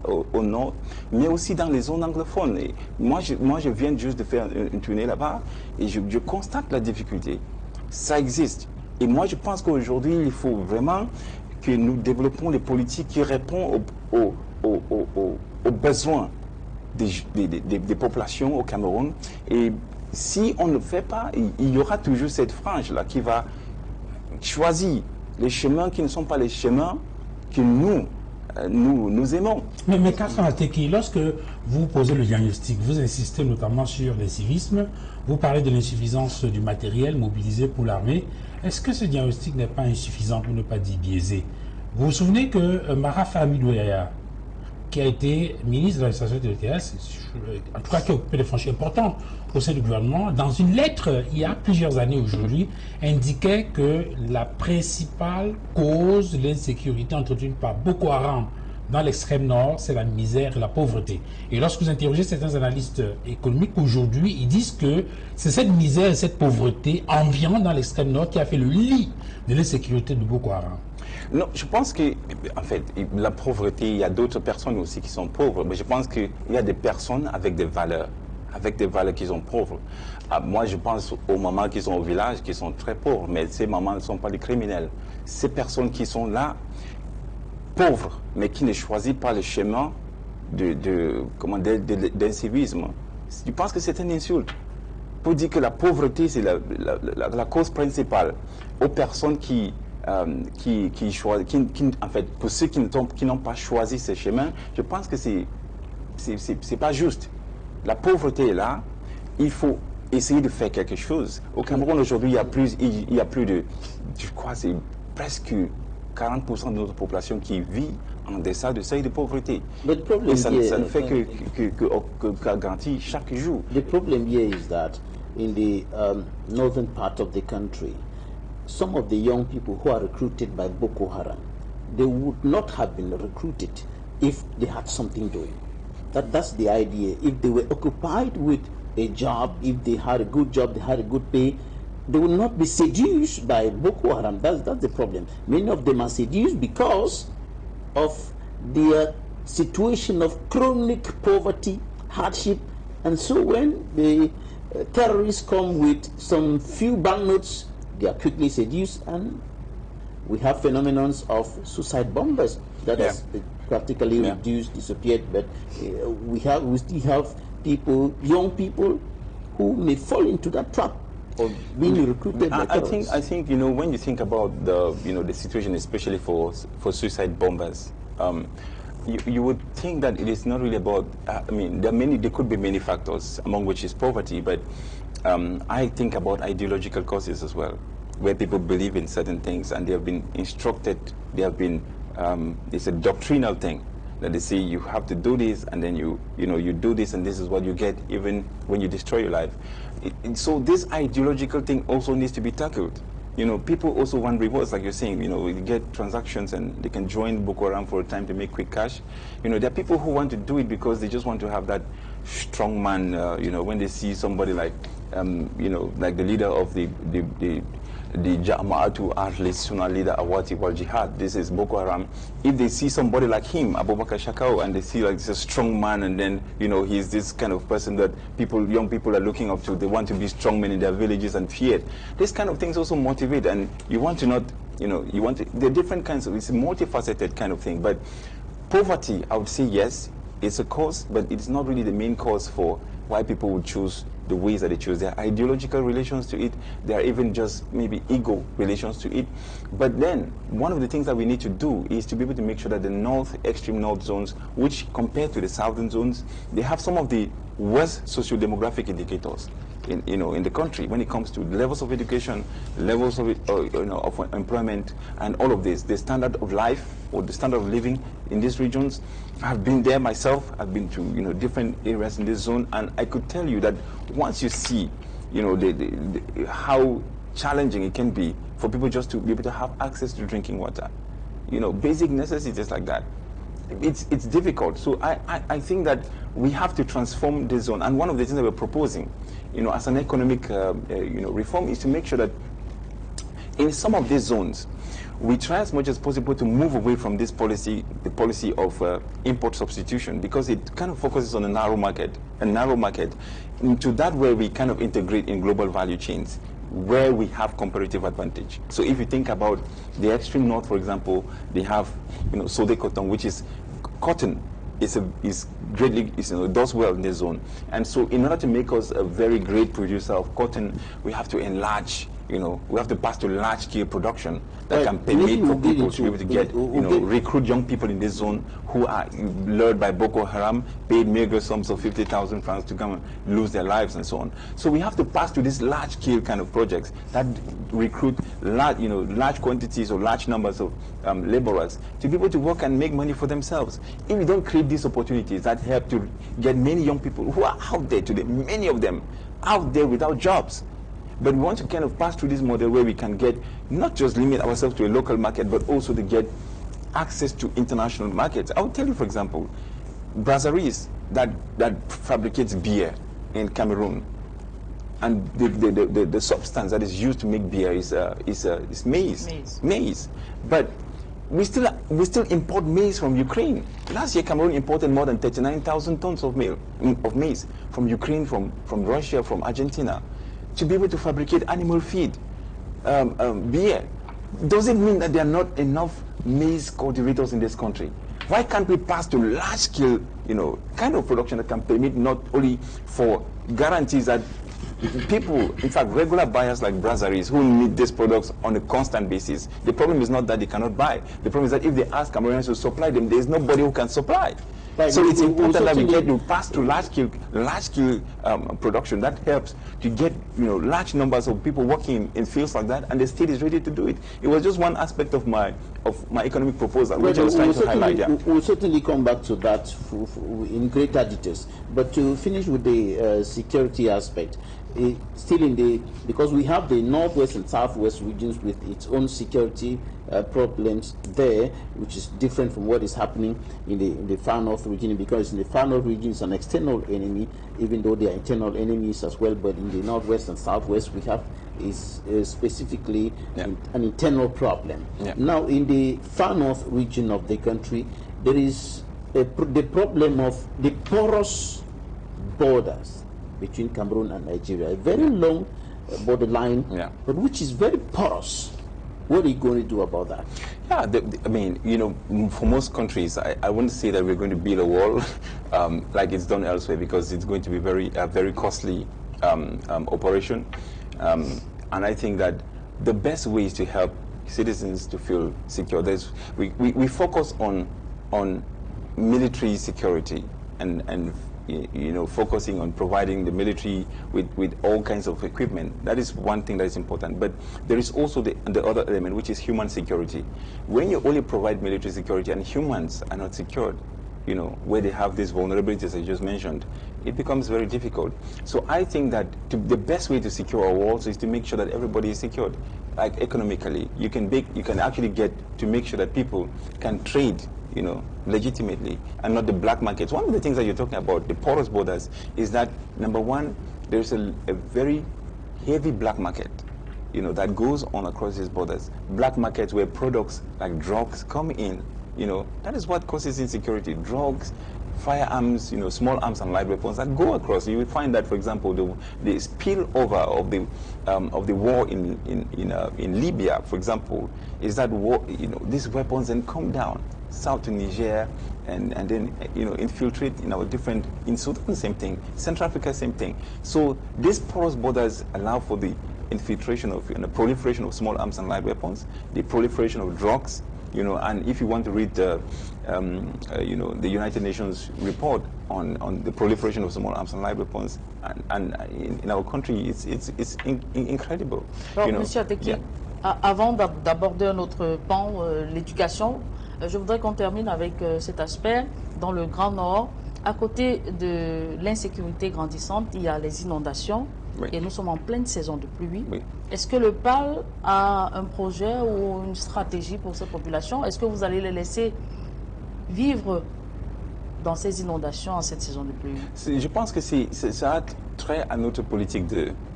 au nord, mais aussi dans les zones anglophones. Et moi, je viens juste de faire une tournée là-bas et je constate la difficulté. Ça existe. Et moi, je pense qu'aujourd'hui, il faut vraiment que nous développons des politiques qui répondent aux besoins des populations au Cameroun. Et si on ne le fait pas, il y aura toujours cette frange-là qui va choisir les chemins qui ne sont pas les chemins que nous aimons.
Mais Kassan Ateki, lorsque vous posez le diagnostic, vous insistez notamment sur l'incivisme, vous parlez de l'insuffisance du matériel mobilisé pour l'armée. Est-ce que ce diagnostic n'est pas insuffisant, pour ne pas dire biaisé? Vous vous souvenez que Mara Famidouaya, qui a été ministre de l'administration territoriale, en tout cas qui a occupé des fonctions importantes au sein du gouvernement, dans une lettre, il y a plusieurs années aujourd'hui, indiquait que la principale cause de l'insécurité entretenue par Boko Haram dans l'extrême nord, c'est la misère et la pauvreté. Et lorsque vous interrogez certains analystes économiques aujourd'hui, ils disent que c'est cette misère et cette pauvreté ambiante dans l'extrême nord qui a fait le lit de l'insécurité de Boko Haram.
Non, je pense que, en fait, la pauvreté, il y a d'autres personnes aussi qui sont pauvres, mais je pense qu'il y a des personnes avec des valeurs qui sont pauvres. Moi, je pense aux mamans qui sont au village, qui sont très pauvres, mais ces mamans ne sont pas des criminels. Ces personnes qui sont là, pauvres, mais qui ne choisissent pas le chemin d'incivisme, je pense que c'est une insulte. Pour dire que la pauvreté, c'est la cause principale aux personnes en fait, pour ceux qui n'ont pas choisi ce chemin, je pense que c'est pas juste. La pauvreté est là, il faut essayer de faire quelque chose. Au Cameroun aujourd'hui, il y a plus de, je crois, c'est presque 40% de notre population qui vit en deçà de seuil de pauvreté. Et ça ne fait qu'augmenter chaque jour.
The problem here is that in the northern part of the country, some of the young people who are recruited by Boko Haram, they would not have been recruited if they had something doing. That's the idea. If they were occupied with a job, if they had a good job, they had a good pay, they will not be seduced by Boko Haram. That's the problem. Many of them are seduced because of their situation of chronic poverty, hardship, And so when the terrorists come with some few banknotes, they are quickly seduced, and we have phenomenons of suicide bombers that has practically reduced, disappeared. But we still have people, young people, who may fall into that trap of being recruited by terrorists.
I think when you think about the situation, especially for suicide bombers, you would think that it is not really about. There could be many factors, among which is poverty, but I think about ideological causes as well, where people believe in certain things and they have been instructed. They have been. It's a doctrinal thing that they say you have to do this, and then you do this, and this is what you get, even when you destroy your life. So this ideological thing also needs to be tackled. People also want rewards, like you're saying. You get transactions and they can join Boko Haram for a time to make quick cash. There are people who want to do it because they just want to have that strong man. When they see somebody like, like the leader of the Jama'atu Ahli Sunnah leader Awati wal Jihad. This is Boko Haram. If they see somebody like him, Abubakar Shakau, and they see like this a strong man, and then he's this kind of person that young people are looking up to. They want to be strong men in their villages and feared. These kind of things also motivate, and you want to not, there are different kinds of. It's a multifaceted kind of thing. But poverty, I would say yes, it's a cause, but it's not really the main cause for why people would choose the ways that they choose. There are ideological relations to it. There are even just maybe ego relations to it. But then, one of the things that we need to do is to be able to make sure that the extreme north zones, which compared to the southern zones, they have some of the worst socio-demographic indicators in the country when it comes to levels of education, levels of of employment, and all of this. The standard of life or the standard of living in these regions. I've been there myself. I've been to different areas in this zone, and I could tell you that once you see how challenging it can be for people just to be able to have access to drinking water, basic necessities like that, it's difficult. So I think that we have to transform this zone, and one of the things that we're proposing as an economic reform is to make sure that in some of these zones we try as much as possible to move away from this policy, the policy of import substitution, because it kind of focuses on a narrow market, into that where we kind of integrate in global value chains, where we have comparative advantage. So if you think about the extreme north, for example, they have Sode cotton, which is cotton. Does well in this zone, and so in order to make us a very great producer of cotton, we have to enlarge. We have to pass to large-scale production that can permit for people to be able to get, recruit young people in this zone who are lured by Boko Haram, paid meager sums of 50,000 francs to come and lose their lives and so on. So we have to pass to these large-scale kind of projects that recruit large quantities or large numbers of laborers to be able to work and make money for themselves. If we don't create these opportunities that help to get many young people who are out there today, many of them out there without jobs. But we want to kind of pass through this model where we can get, not just limit ourselves to a local market, but also to get access to international markets. I will tell you, for example, brasseries that fabricates beer in Cameroon, and the substance that is used to make beer is maize. But we still import maize from Ukraine. Last year, Cameroon imported more than 39,000 tons of maize from Ukraine, from Russia, from Argentina, to be able to fabricate animal feed, beer. Does it mean that there are not enough maize cultivators in this country? Why can't we pass to large-scale, kind of production that can permit not only for guarantees that people, in fact, regular buyers like brasseries who need these products on a constant basis. The problem is not that they cannot buy. The problem is that if they ask Cameroonians to supply them, there is nobody who can supply. Right. So it's important that we get to pass to large-scale production that helps to get large numbers of people working in fields like that, and the state is ready to do it. It was just one aspect of my economic proposal, which I was trying to highlight. Yeah.
We'll certainly come back to that in greater details. But to finish with the security aspect, because we have the northwest and southwest regions with its own security problems there, which is different from what is happening in the far north region, because in the far north region is an external enemy, even though they are internal enemies as well. But in the northwest and southwest we have is specifically an internal problem. Now in the far north region of the country, there is the problem of the porous borders between Cameroon and Nigeria, a very long borderline, but which is very porous. What are you going to do about that?
Yeah, I mean, you know, for most countries, I wouldn't say that we're going to build a wall like it's done elsewhere, because it's going to be very costly operation. And I think that the best way is to help citizens to feel secure. We focus on military security and you know, focusing on providing the military with all kinds of equipment. That is one thing that is important. But there is also the other element, which is human security. When you only provide military security and humans are not secured, you know, where they have these vulnerabilities I just mentioned, it becomes very difficult. So I think that the best way to secure our walls is to make sure that everybody is secured. Like economically, you can actually get to make sure that people can trade, you know, legitimately, and not the black markets. One of the things that you're talking about, the porous borders, is that, number one, there's a very heavy black market, you know, that goes on across these borders. Black markets where products like drugs come in, you know, that is what causes insecurity. Drugs, firearms, you know, small arms and light weapons that go across. You will find that, for example, the spillover of the war in Libya, for example, is that war, you know, these weapons then come down south to Niger and then, you know, infiltrate in our different, in Sudan, same thing, Central Africa, same thing. So these porous borders allow for the infiltration of, you know, proliferation of small arms and light weapons, the proliferation of drugs, you know. And if you want to read you know, the United Nations report on the proliferation of small arms and light weapons, and in our country, it's incredible.
Alors,
you know,
Monsieur Ateki, avant d'aborder un autre pan, l'éducation, je voudrais qu'on termine avec cet aspect. Dans le Grand Nord, à côté de l'insécurité grandissante, il y a les inondations.
Oui.
Et nous sommes en pleine saison de pluie.
Oui.
Est-ce que le PAL a un projet ou une stratégie pour ces populations? Est-ce que vous allez les laisser vivre dans ces inondations en cette saison de pluie?
Je pense que ça a trait à notre politique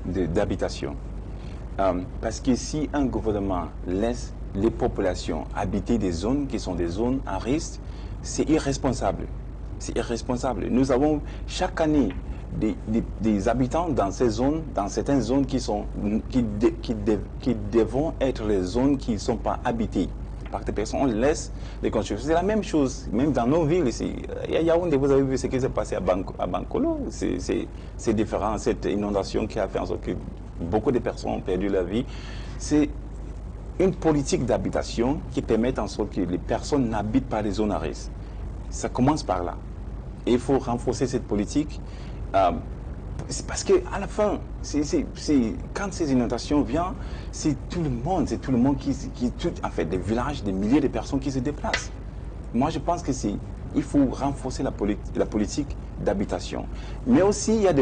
d'habitation. Parce que si un gouvernement laisse les populations habiter des zones qui sont des zones à risque, c'est irresponsable. C'est irresponsable. Nous avons chaque année des habitants dans ces zones, dans certaines zones qui devront être les zones qui ne sont pas habitées par des personnes. On laisse les constructions. C'est la même chose, même dans nos villes ici. Il y a Yaoundé, vous avez vu ce qui s'est passé à Bankolo. C'est différent, cette inondation qui a fait en sorte que beaucoup de personnes ont perdu leur vie. C'est une politique d'habitation qui permet en sorte que les personnes n'habitent pas les zones à risque. Ça commence par là. Et il faut renforcer cette politique. C'est parce qu'à la fin, quand ces inondations viennent, c'est tout le monde en fait, des villages, des milliers de personnes qui se déplacent. Moi, je pense que il faut renforcer la politique d'habitation. Mais aussi, il y a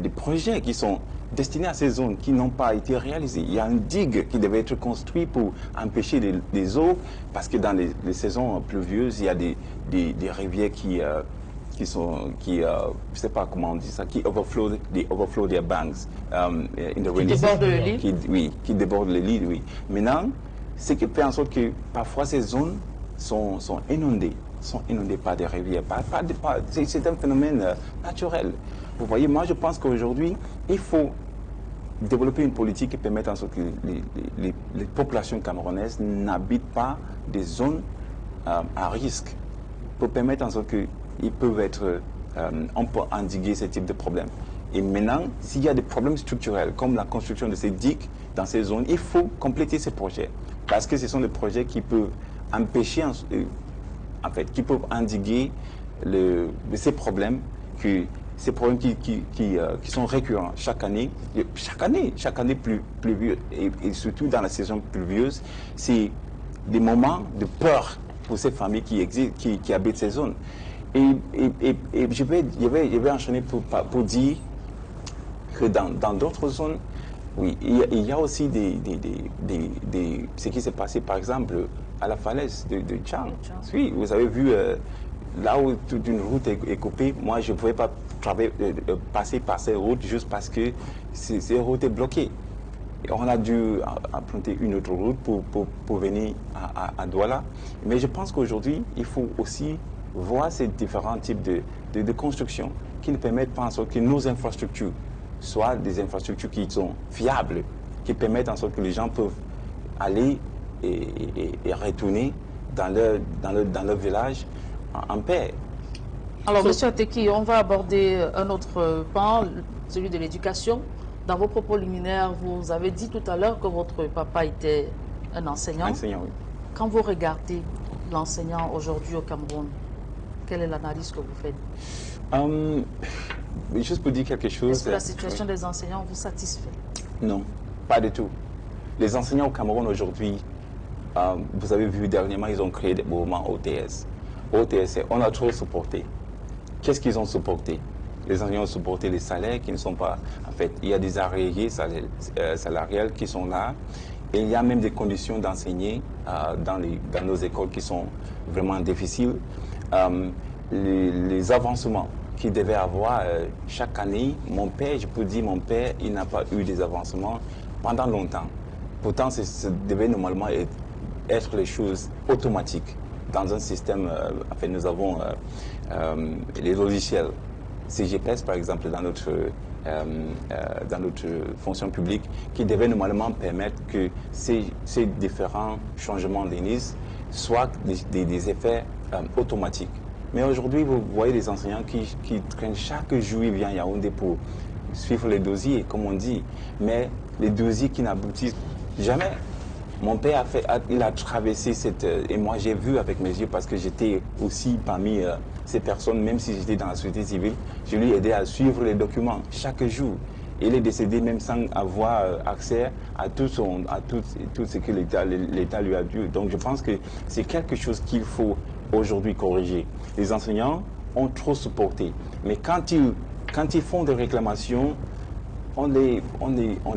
des projets qui sont destinés à ces zones qui n'ont pas été réalisés. Il y a une digue qui devait être construite pour empêcher les eaux, parce que dans les saisons pluvieuses, il y a des rivières qui je sais pas comment on dit ça, qui overflow their banks in the rainy season. Qui débordent les lits, oui. Maintenant, ce qui fait en sorte que parfois ces zones sont inondées par des rivières. C'est un phénomène naturel. Vous voyez, moi je pense qu'aujourd'hui, il faut développer une politique qui permette en sorte que les populations camerounaises n'habitent pas des zones à risque, pour permettre en sorte que ils peuvent être, on peut endiguer ce type de problème. Et maintenant, s'il y a des problèmes structurels, comme la construction de ces digues dans ces zones, il faut compléter ces projets. Parce que ce sont des projets qui peuvent empêcher, en fait, qui peuvent endiguer ces problèmes qui sont récurrents chaque année pluvieuse, et surtout dans la saison pluvieuse, c'est des moments de peur pour ces familles qui habitent ces zones. Et je vais enchaîner pour dire que dans d'autres zones, oui, il y a aussi ce qui s'est passé, par exemple, à la falaise de Tchang. Oui, vous avez vu, là où toute une route est coupée, moi je ne pouvais pas passer par ces routes juste parce que ces routes étaient bloquées. Et on a dû emprunter une autre route pour venir à Douala. Mais je pense qu'aujourd'hui, il faut aussi voir ces différents types de constructions qui nous permettent de faire en sorte que nos infrastructures soient des infrastructures qui sont fiables, qui permettent en sorte que les gens peuvent aller et retourner dans leur village en paix.
Alors, M. Ateki, on va aborder un autre pan, celui de l'éducation. Dans vos propos liminaires, vous avez dit tout à l'heure que votre papa était un enseignant.
Enseignant, oui.
Quand vous regardez l'enseignant aujourd'hui au Cameroun, quelle est l'analyse que vous faites?
Juste pour dire quelque chose...
Est-ce que la situation des enseignants vous satisfait?
Non, pas du tout. Les enseignants au Cameroun aujourd'hui, vous avez vu dernièrement, ils ont créé des mouvements OTS. OTS, on a trop supporté. Qu'est-ce qu'ils ont supporté? Les enseignants ont supporté les salaires qui ne sont pas... En fait, il y a des arriérés salariales qui sont là. Et il y a même des conditions d'enseigner dans nos écoles qui sont vraiment difficiles. Les avancements qu'il devait avoir chaque année, mon père, je peux dire, mon père, il n'a pas eu des avancements pendant longtemps. Pourtant, ça devait normalement être les choses automatiques. Dans un système, en fait, nous avons les logiciels CGPS, par exemple, dans notre fonction publique, qui devaient normalement permettre que ces différents changements d'INIS soient des effets automatiques. Mais aujourd'hui, vous voyez des enseignants qui traînent chaque jour, ils viennent à Yaoundé pour suivre les dossiers, comme on dit, mais les dossiers qui n'aboutissent jamais. Mon père il a traversé et moi j'ai vu avec mes yeux parce que j'étais aussi parmi ces personnes, même si j'étais dans la société civile, je lui ai aidé à suivre les documents chaque jour. Il est décédé même sans avoir accès à tout ce que l'État lui a dû. Donc je pense que c'est quelque chose qu'il faut aujourd'hui corriger. Les enseignants ont trop supporté, mais quand ils font des réclamations, on les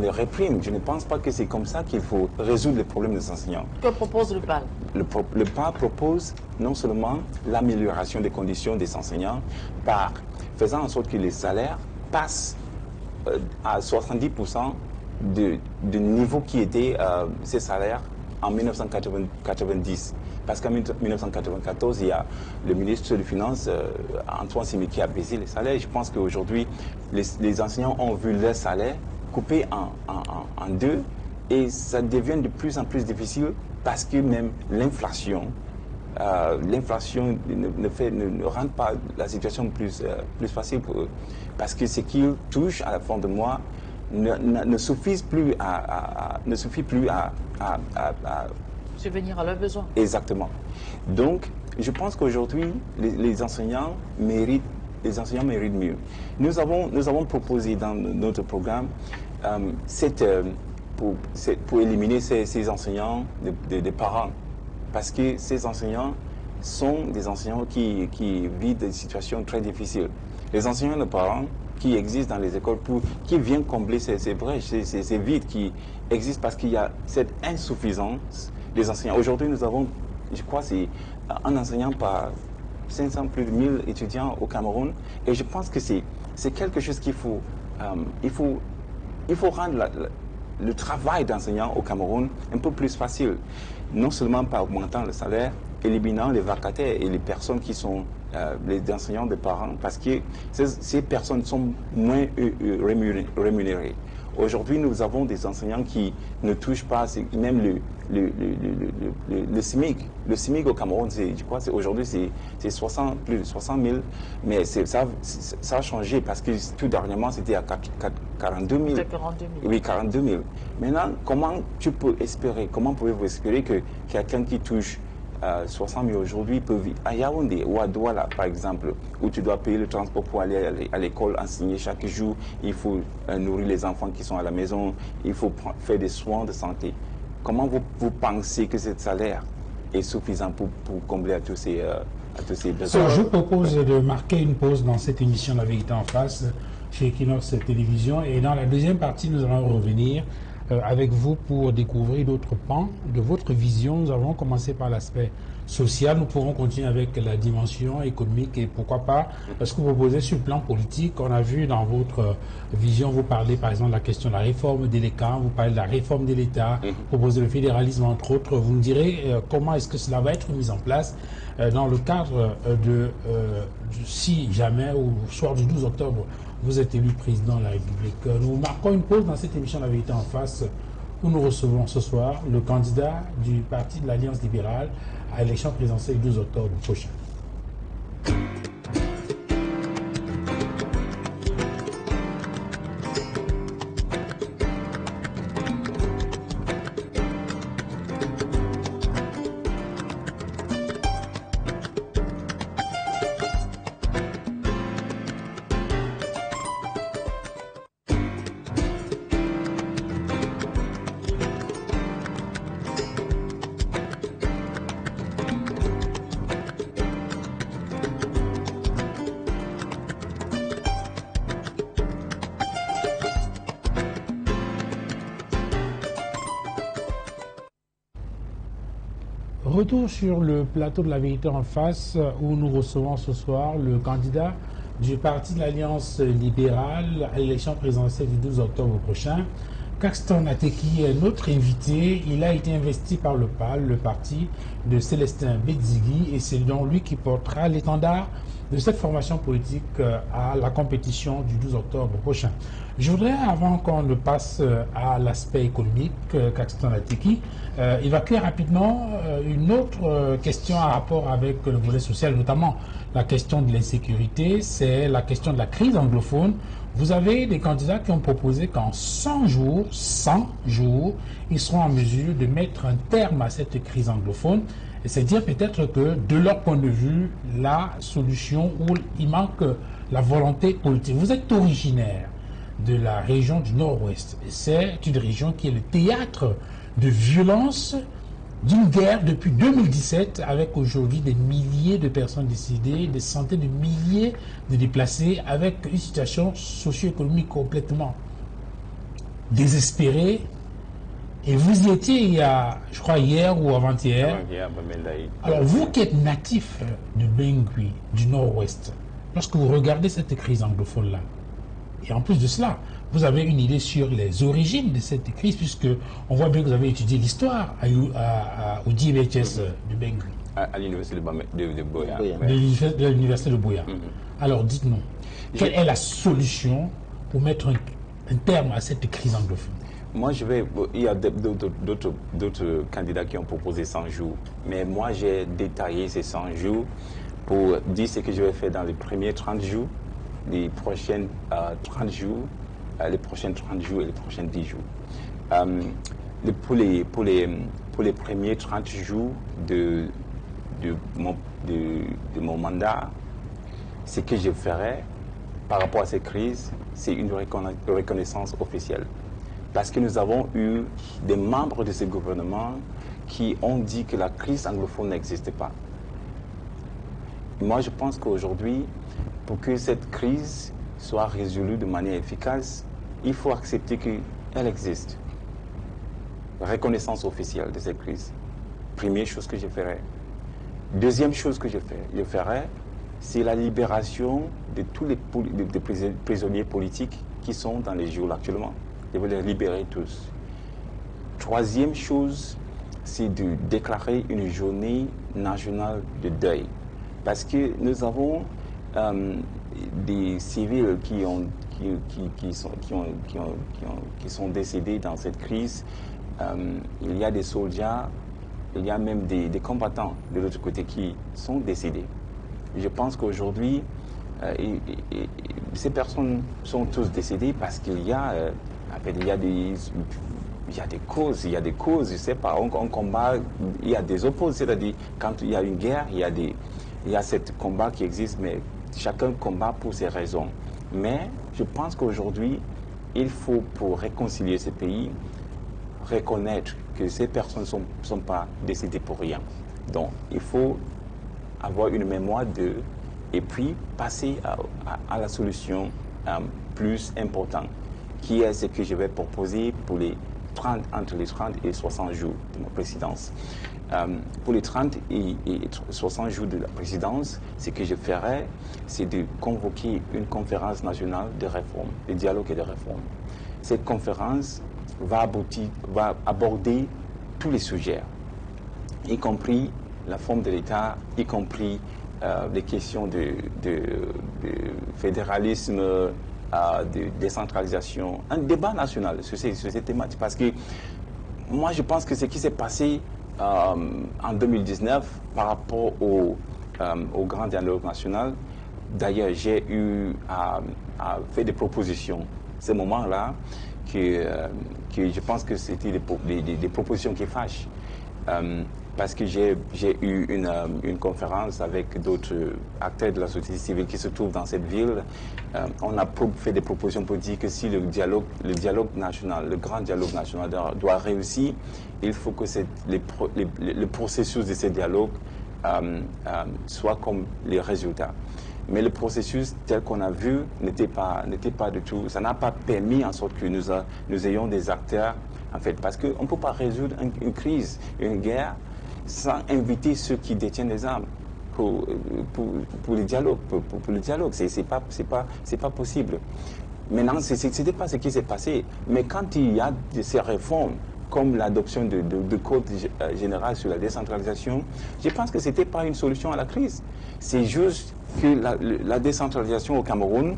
réprime. Je ne pense pas que c'est comme ça qu'il faut résoudre les problèmes des enseignants.
Que propose le PAL? Le
PAL propose non seulement l'amélioration des conditions des enseignants par faisant en sorte que les salaires passent à 70% du niveau qui était ces salaires en 1990. Parce qu'en 1994, il y a le ministre des Finances, Antoine Simi, qui a baissé les salaires. Je pense qu'aujourd'hui, les enseignants ont vu leurs salaires coupés en deux et ça devient de plus en plus difficile parce que même l'inflation ne rend pas la situation plus facile pour eux. Parce que ce qu'ils touchent à la fin de mois ne suffit plus à
subvenir à leurs besoins.
Exactement. Donc, je pense qu'aujourd'hui, les enseignants méritent mieux. Nous avons proposé dans notre programme pour éliminer ces enseignants des parents. Parce que ces enseignants sont des enseignants qui vivent des situations très difficiles. Les enseignants de parents qui existent dans les écoles, qui viennent combler ces brèches, ces vides qui existent parce qu'il y a cette insuffisance des enseignants. Aujourd'hui, nous avons, je crois, c'est un enseignant par 500, plus de 1000 étudiants au Cameroun. Et je pense que c'est quelque chose qu'il faut... il faut rendre le travail d'enseignant au Cameroun un peu plus facile. Non seulement par augmentant le salaire, éliminant les vacataires et les personnes qui sont les enseignants de parents, parce que ces personnes sont moins rémunérées. Aujourd'hui, nous avons des enseignants qui ne touchent pas, même le SMIC. Le SMIC au Cameroun, je crois aujourd'hui, c'est plus de 60 000, mais ça a changé parce que tout dernièrement, c'était à 42 000.
42 000.
Oui, 42 000. Maintenant, comment pouvez-vous espérer que quelqu'un qui touche 60 000 aujourd'hui peut vivre à Yaoundé ou à Douala, par exemple, où tu dois payer le transport pour aller à l'école, enseigner chaque jour, il faut nourrir les enfants qui sont à la maison, il faut faire des soins de santé. Comment vous pensez que ce salaire est suffisant pour combler à tous ces besoins?
Je propose de marquer une pause dans cette émission La Vérité en face chez Equinox Télévision, et dans la deuxième partie, nous allons revenir avec vous pour découvrir d'autres pans de votre vision. Nous avons commencé par l'aspect social, nous pourrons continuer avec la dimension économique et pourquoi pas, parce que vous proposez sur le plan politique, on a vu dans votre vision, vous parlez par exemple de la question de la réforme de l'État, vous parlez de la réforme de l'État, vous proposez le fédéralisme entre autres, vous nous direz comment est-ce que cela va être mis en place dans le cadre si jamais, au soir du 12 octobre, vous êtes élu président de la République. Nous marquons une pause dans cette émission La Vérité en face, où nous recevons ce soir le candidat du Parti de l'Alliance libérale à l'élection présidentielle du 12 octobre prochain. Retour sur le plateau de La Vérité en face, où nous recevons ce soir le candidat du Parti de l'Alliance libérale à l'élection présidentielle du 12 octobre prochain. Caxton Ateki est notre invité. Il a été investi par le PAL, le parti de Célestin Bédzigui, et c'est donc lui qui portera l'étendard de cette formation politique à la compétition du 12 octobre prochain. Je voudrais, avant qu'on ne passe à l'aspect économique, Caxton Ateki, évacuer rapidement une autre question en rapport avec le volet social, notamment la question de l'insécurité, c'est la question de la crise anglophone. Vous avez des candidats qui ont proposé qu'en 100 jours, ils seront en mesure de mettre un terme à cette crise anglophone. Et c'est dire peut-être que, de leur point de vue, la solution, où il manque la volonté politique. Vous êtes originaire de la région du Nord-Ouest. C'est une région qui est le théâtre de violence d'une guerre depuis 2017, avec aujourd'hui des milliers de personnes décédées, des centaines de milliers de déplacés, avec une situation socio-économique complètement désespérée. Et vous y étiez il y a, je crois, hier ou avant-hier. Alors, vous qui êtes natif de Bangui, du Nord-Ouest, lorsque vous regardez cette crise anglophone-là, et en plus de cela, vous avez une idée sur les origines de cette crise, puisque on voit bien que vous avez étudié l'histoire au DBHS de Bangui.
À l'université de Boya.
De l'université de Boya. Alors, dites-nous, quelle est la solution pour mettre un terme à cette crise anglophone?
Moi, il y a d'autres candidats qui ont proposé 100 jours, mais moi, j'ai détaillé ces 100 jours pour dire ce que je vais faire dans les premiers 30 jours, les prochaines 30 jours, les prochaines 30 jours et les prochaines 10 jours. Pour les premiers 30 jours de mon mandat, ce que je ferai par rapport à cette crise, c'est une reconnaissance officielle. Parce que nous avons eu des membres de ce gouvernement qui ont dit que la crise anglophone n'existe pas. Moi, je pense qu'aujourd'hui, pour que cette crise soit résolue de manière efficace, il faut accepter qu'elle existe. Reconnaissance officielle de cette crise. Première chose que je ferai. Deuxième chose que je ferai, c'est la libération de tous les prisonniers politiques qui sont dans les geôles actuellement. Je vais les libérer tous. Troisième chose, c'est de déclarer une journée nationale de deuil. Parce que nous avons des civils qui sont décédés dans cette crise. Il y a des soldats, il y a même des combattants de l'autre côté qui sont décédés. Je pense qu'aujourd'hui, ces personnes sont tous décédées parce qu'il y a des causes, je sais pas, on combat, il y a des opposés, c'est-à-dire quand il y a une guerre, il y a ce combat qui existe, mais chacun combat pour ses raisons. Mais je pense qu'aujourd'hui, il faut, pour réconcilier ce pays, reconnaître que ces personnes ne sont pas décédées pour rien. Donc, il faut avoir une mémoire d'eux et puis passer à la solution plus importante, qui est ce que je vais proposer pour les entre les 30 et 60 jours de ma présidence. Pour les 30 et 60 jours de la présidence, ce que je ferai, c'est de convoquer une conférence nationale de réforme, de dialogue et de réforme. Cette conférence va aborder tous les sujets, y compris la forme de l'État, y compris les questions de fédéralisme, de décentralisation, un débat national sur ces thématiques. Parce que moi, je pense que ce qui s'est passé en 2019 par rapport au grand dialogue national, d'ailleurs, j'ai eu à faire des propositions à ce moment-là que je pense que c'était des propositions qui fâchent. Parce que j'ai eu une conférence avec d'autres acteurs de la société civile qui se trouvent dans cette ville. On a fait des propositions pour dire que si le dialogue national, le grand dialogue national doit réussir, il faut que le processus de ce dialogue soit comme les résultats. Mais le processus tel qu'on a vu n'était pas du tout, ça n'a pas permis en sorte que nous ayons des acteurs, en fait, parce qu'on ne peut pas résoudre une crise, une guerre, sans inviter ceux qui détiennent les armes pour le dialogue. Pour le dialogue, c'est pas possible. Maintenant, c'était pas ce qui s'est passé. Mais quand il y a ces réformes, comme l'adoption de code général sur la décentralisation, je pense que c'était pas une solution à la crise. C'est juste que la décentralisation au Cameroun,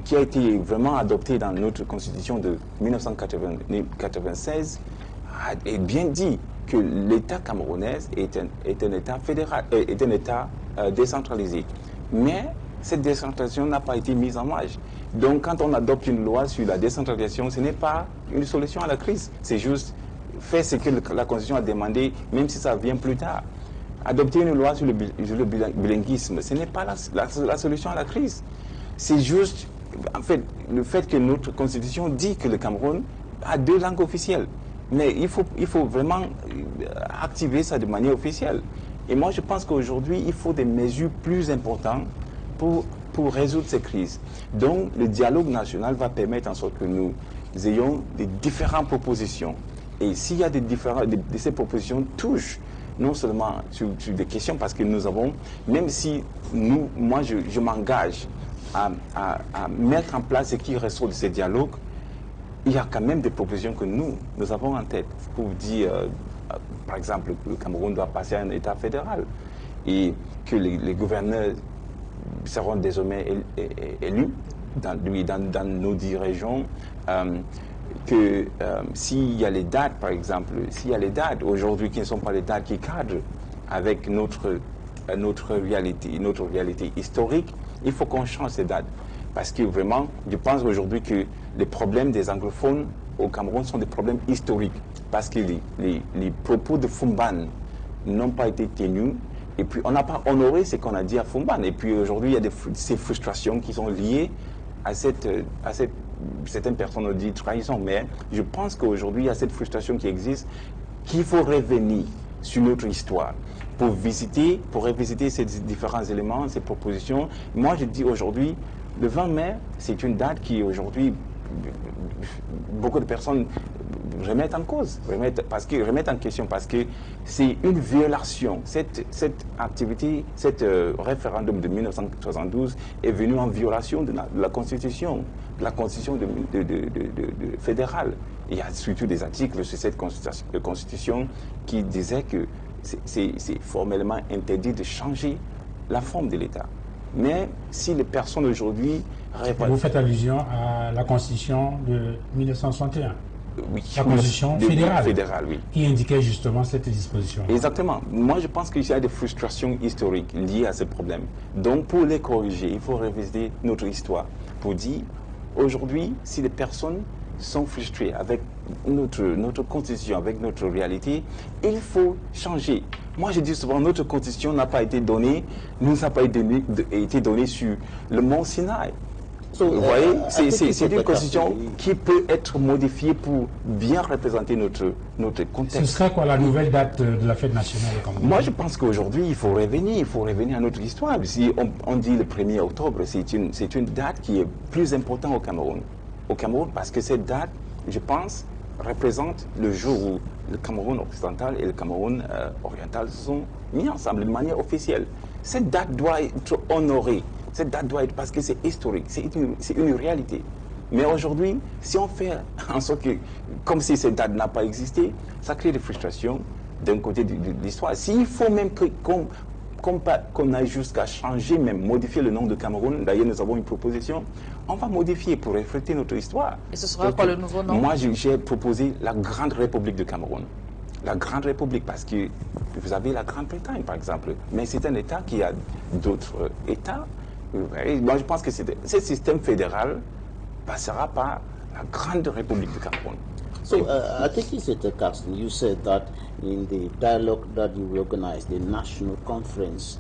qui a été vraiment adoptée dans notre constitution de 1996, est bien dit que l'État camerounais est un État fédéral, est un État décentralisé. Mais cette décentralisation n'a pas été mise en marche. Donc quand on adopte une loi sur la décentralisation, ce n'est pas une solution à la crise. C'est juste faire ce que la Constitution a demandé, même si ça vient plus tard. Adopter une loi sur le bilinguisme, ce n'est pas la solution à la crise. C'est juste, en fait, le fait que notre Constitution dit que le Cameroun a 2 langues officielles. Mais il faut vraiment activer ça de manière officielle. Et moi, je pense qu'aujourd'hui, il faut des mesures plus importantes pour résoudre ces crises. Donc, le dialogue national va permettre en sorte que nous ayons des différentes propositions. Et s'il y a ces propositions touchent non seulement sur des questions, parce que nous avons, même si moi, je m'engage à mettre en place ce qui ressort de ces dialogues, il y a quand même des propositions que nous avons en tête pour dire, par exemple, que le Cameroun doit passer à un État fédéral et que les gouverneurs seront désormais élus dans nos 10 régions, que s'il y a les dates, par exemple, s'il y a les dates aujourd'hui qui ne sont pas les dates qui cadrent avec notre réalité historique, il faut qu'on change ces dates. Parce que vraiment, je pense aujourd'hui que les problèmes des anglophones au Cameroun sont des problèmes historiques. Parce que les propos de Fumban n'ont pas été tenus. Et puis, on n'a pas honoré ce qu'on a dit à Fumban. Et puis, aujourd'hui, il y a ces frustrations qui sont liées à certaines personnes ont dit trahison. Mais je pense qu'aujourd'hui, il y a cette frustration qui existe, qu'il faut revenir sur notre histoire pour revisiter ces différents éléments, ces propositions. Moi, je dis aujourd'hui, le 20 mai, c'est une date qui aujourd'hui, beaucoup de personnes remettent en cause, remettent en question, parce que c'est une violation. Cette activité, référendum de 1972 est venu en violation de la Constitution, fédérale. Il y a surtout des articles sur cette Constitution qui disaient que c'est formellement interdit de changer la forme de l'État. Mais si les personnes aujourd'hui...
Vous faites allusion à la Constitution de 1961.
Oui.
La Constitution fédérale,
oui.
Qui indiquait justement cette disposition.
Exactement. Moi, je pense qu'il y a des frustrations historiques liées à ce problème. Donc, pour les corriger, il faut revisiter notre histoire pour dire, aujourd'hui, si les personnes sont frustrées avec notre constitution, avec notre réalité, il faut changer. Moi, je dis souvent, notre constitution n'a pas été donnée, nous n'a pas été donnée sur le mont Sinaï. Vous voyez, c'est une constitution qui peut être modifiée pour bien représenter notre contexte.
Ce serait quoi la nouvelle date de la fête nationale au Cameroun?
Moi, je pense qu'aujourd'hui, il faut revenir à notre histoire. Si on dit le 1er octobre, c'est une date qui est plus importante au Cameroun. Parce que cette date, je pense, représente le jour où le Cameroun occidental et le Cameroun oriental se sont mis ensemble de manière officielle. Cette date doit être honorée. Cette date doit être, parce que c'est historique, c'est une réalité. Mais aujourd'hui, si on fait en sorte que, comme si cette date n'a pas existé, ça crée des frustrations d'un côté de l'histoire. S'il faut même qu'on aille jusqu'à changer, même modifier le nom de Cameroun, d'ailleurs nous avons une proposition, on va modifier pour refléter notre histoire.
Et ce sera quoi le nouveau nom?
Moi, j'ai proposé la Grande République de Cameroun. La Grande République, parce que vous avez la Grande-Bretagne, par exemple, mais c'est un État qui a d'autres États. Et moi, je pense que ce système fédéral passera par la Grande République du Cameroun.
So, I think you said, Carsten, you said that in the dialogue that you organized, the national conference,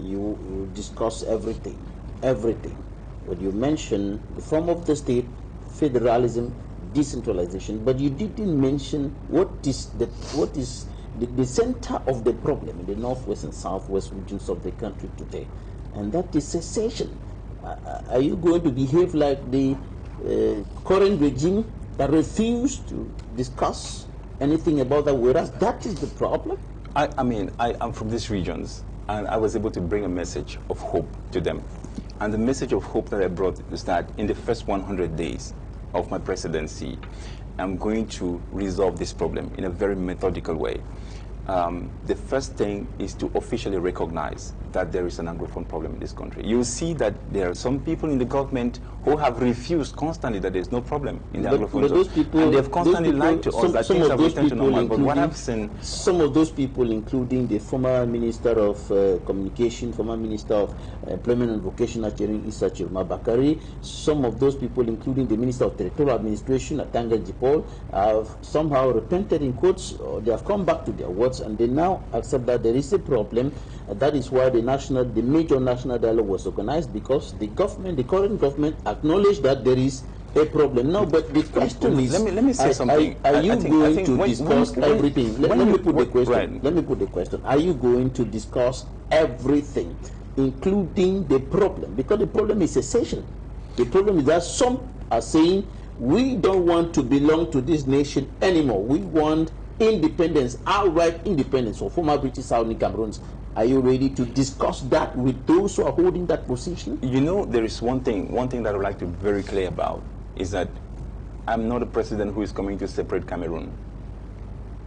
you discuss everything. But you mentioned the form of the state, federalism, decentralization, but you didn't mention what is the center of the problem in the northwest and southwest regions of the country today, and that is secession. Are you going to behave like the current regime that refused to discuss anything about that, whereas that is the problem?
I mean, I am from these regions, and I was able to bring a message of hope to them. And the message of hope that I brought is that in the first 100 days of my presidency, I'm going to resolve this problem in a very methodical way. The first thing is to officially recognize that there is an Anglophone problem in this country. You see that there are some people in the government who have refused constantly that there's no problem in the Anglophone zone. And they've constantly lied to us that things have returned to normal. But what I've seen...
Some of those people, including the former Minister of Communication, former Minister of Employment and Vocational Training, Issa Chiroma Bakari, some of those people, including the Minister of Territorial Administration, Atanga Jipol, have somehow repented in quotes, or they have come back to their words, and they now accept that there is a problem. That is why the major national dialogue was organized, because the government, the current government, acknowledged that there is a problem. Now, but the question is,
let me say something.
Are you going to discuss everything? Let me put the question.
Right.
Let me put the question. Are you going to discuss everything, including the problem? Because the problem is secession. The problem is that some are saying, we don't want to belong to this nation anymore. We want independence, outright independence for former British Southern Cameroons. Are you ready to discuss that with those who are holding that position?
You know, there is one thing that I would like to be very clear about, is that I'm not a president who is coming to separate Cameroon.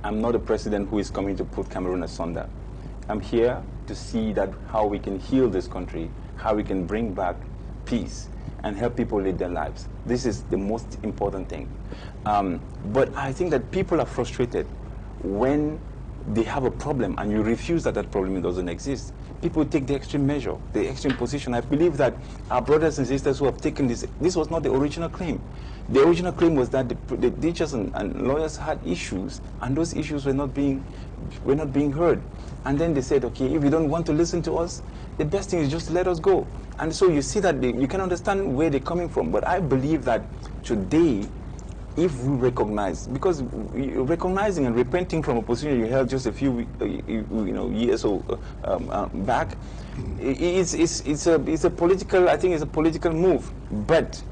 I'm not a president who is coming to put Cameroon asunder. I'm here to see that how we can heal this country, how we can bring back peace and help people live their lives. This is the most important thing. But I think that people are frustrated when they have a problem and you refuse that problem doesn't exist. People take the extreme measure, the extreme position. I believe that our brothers and sisters who have taken this was not the original claim. The original claim was that the teachers and lawyers had issues, and those issues were not being heard. And then they said, okay, if you don't want to listen to us, the best thing is just let us go. And so you see that you can understand where they're coming from. But I believe that today, if we recognize, because recognizing and repenting from a position you held just a few years back, it's a political, I think it's a political move. But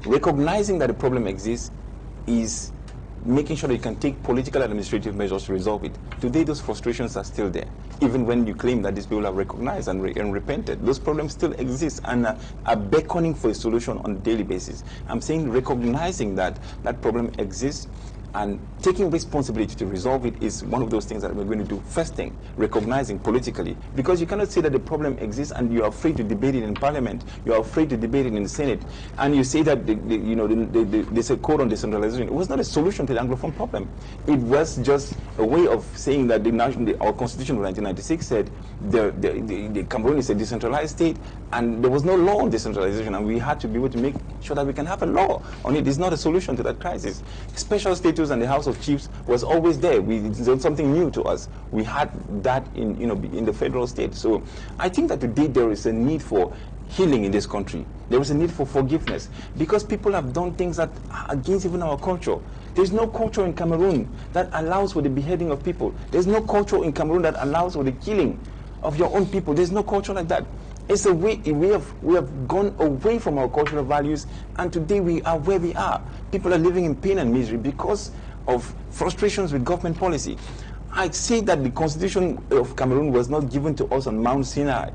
recognizing that the problem exists is making sure that you can take political and administrative measures to resolve it. Today, those frustrations are still there. Even when you claim that these people have recognized and repented, those problems still exist and are beckoning for a solution on a daily basis. I'm saying recognizing that that problem exists and taking responsibility to resolve it is one of those things that we're going to do. First thing, recognizing politically, because you cannot say that the problem exists and you're afraid to debate it in Parliament, you're afraid to debate it in the Senate, and you say that there's a code on decentralization. It was not a solution to the Anglophone problem. It was just a way of saying that our Constitution of 1996 said the Cameroon is a decentralized state, and there was no law on decentralization, and we had to be able to make sure that we can have a law on it. It's not a solution to that crisis. Special status and the House of Chiefs was always there. It's not something new to us. We had that in the federal state. So I think that today there is a need for healing in this country. There is a need for forgiveness, because people have done things that are against even our culture. There's no culture in Cameroon that allows for the beheading of people. There's no culture in Cameroon that allows for the killing of your own people. There's no culture like that. It's a way we have gone away from our cultural values, and today we are where we are. People are living in pain and misery because of frustrations with government policy. I say that the Constitution of Cameroon was not given to us on Mount Sinai,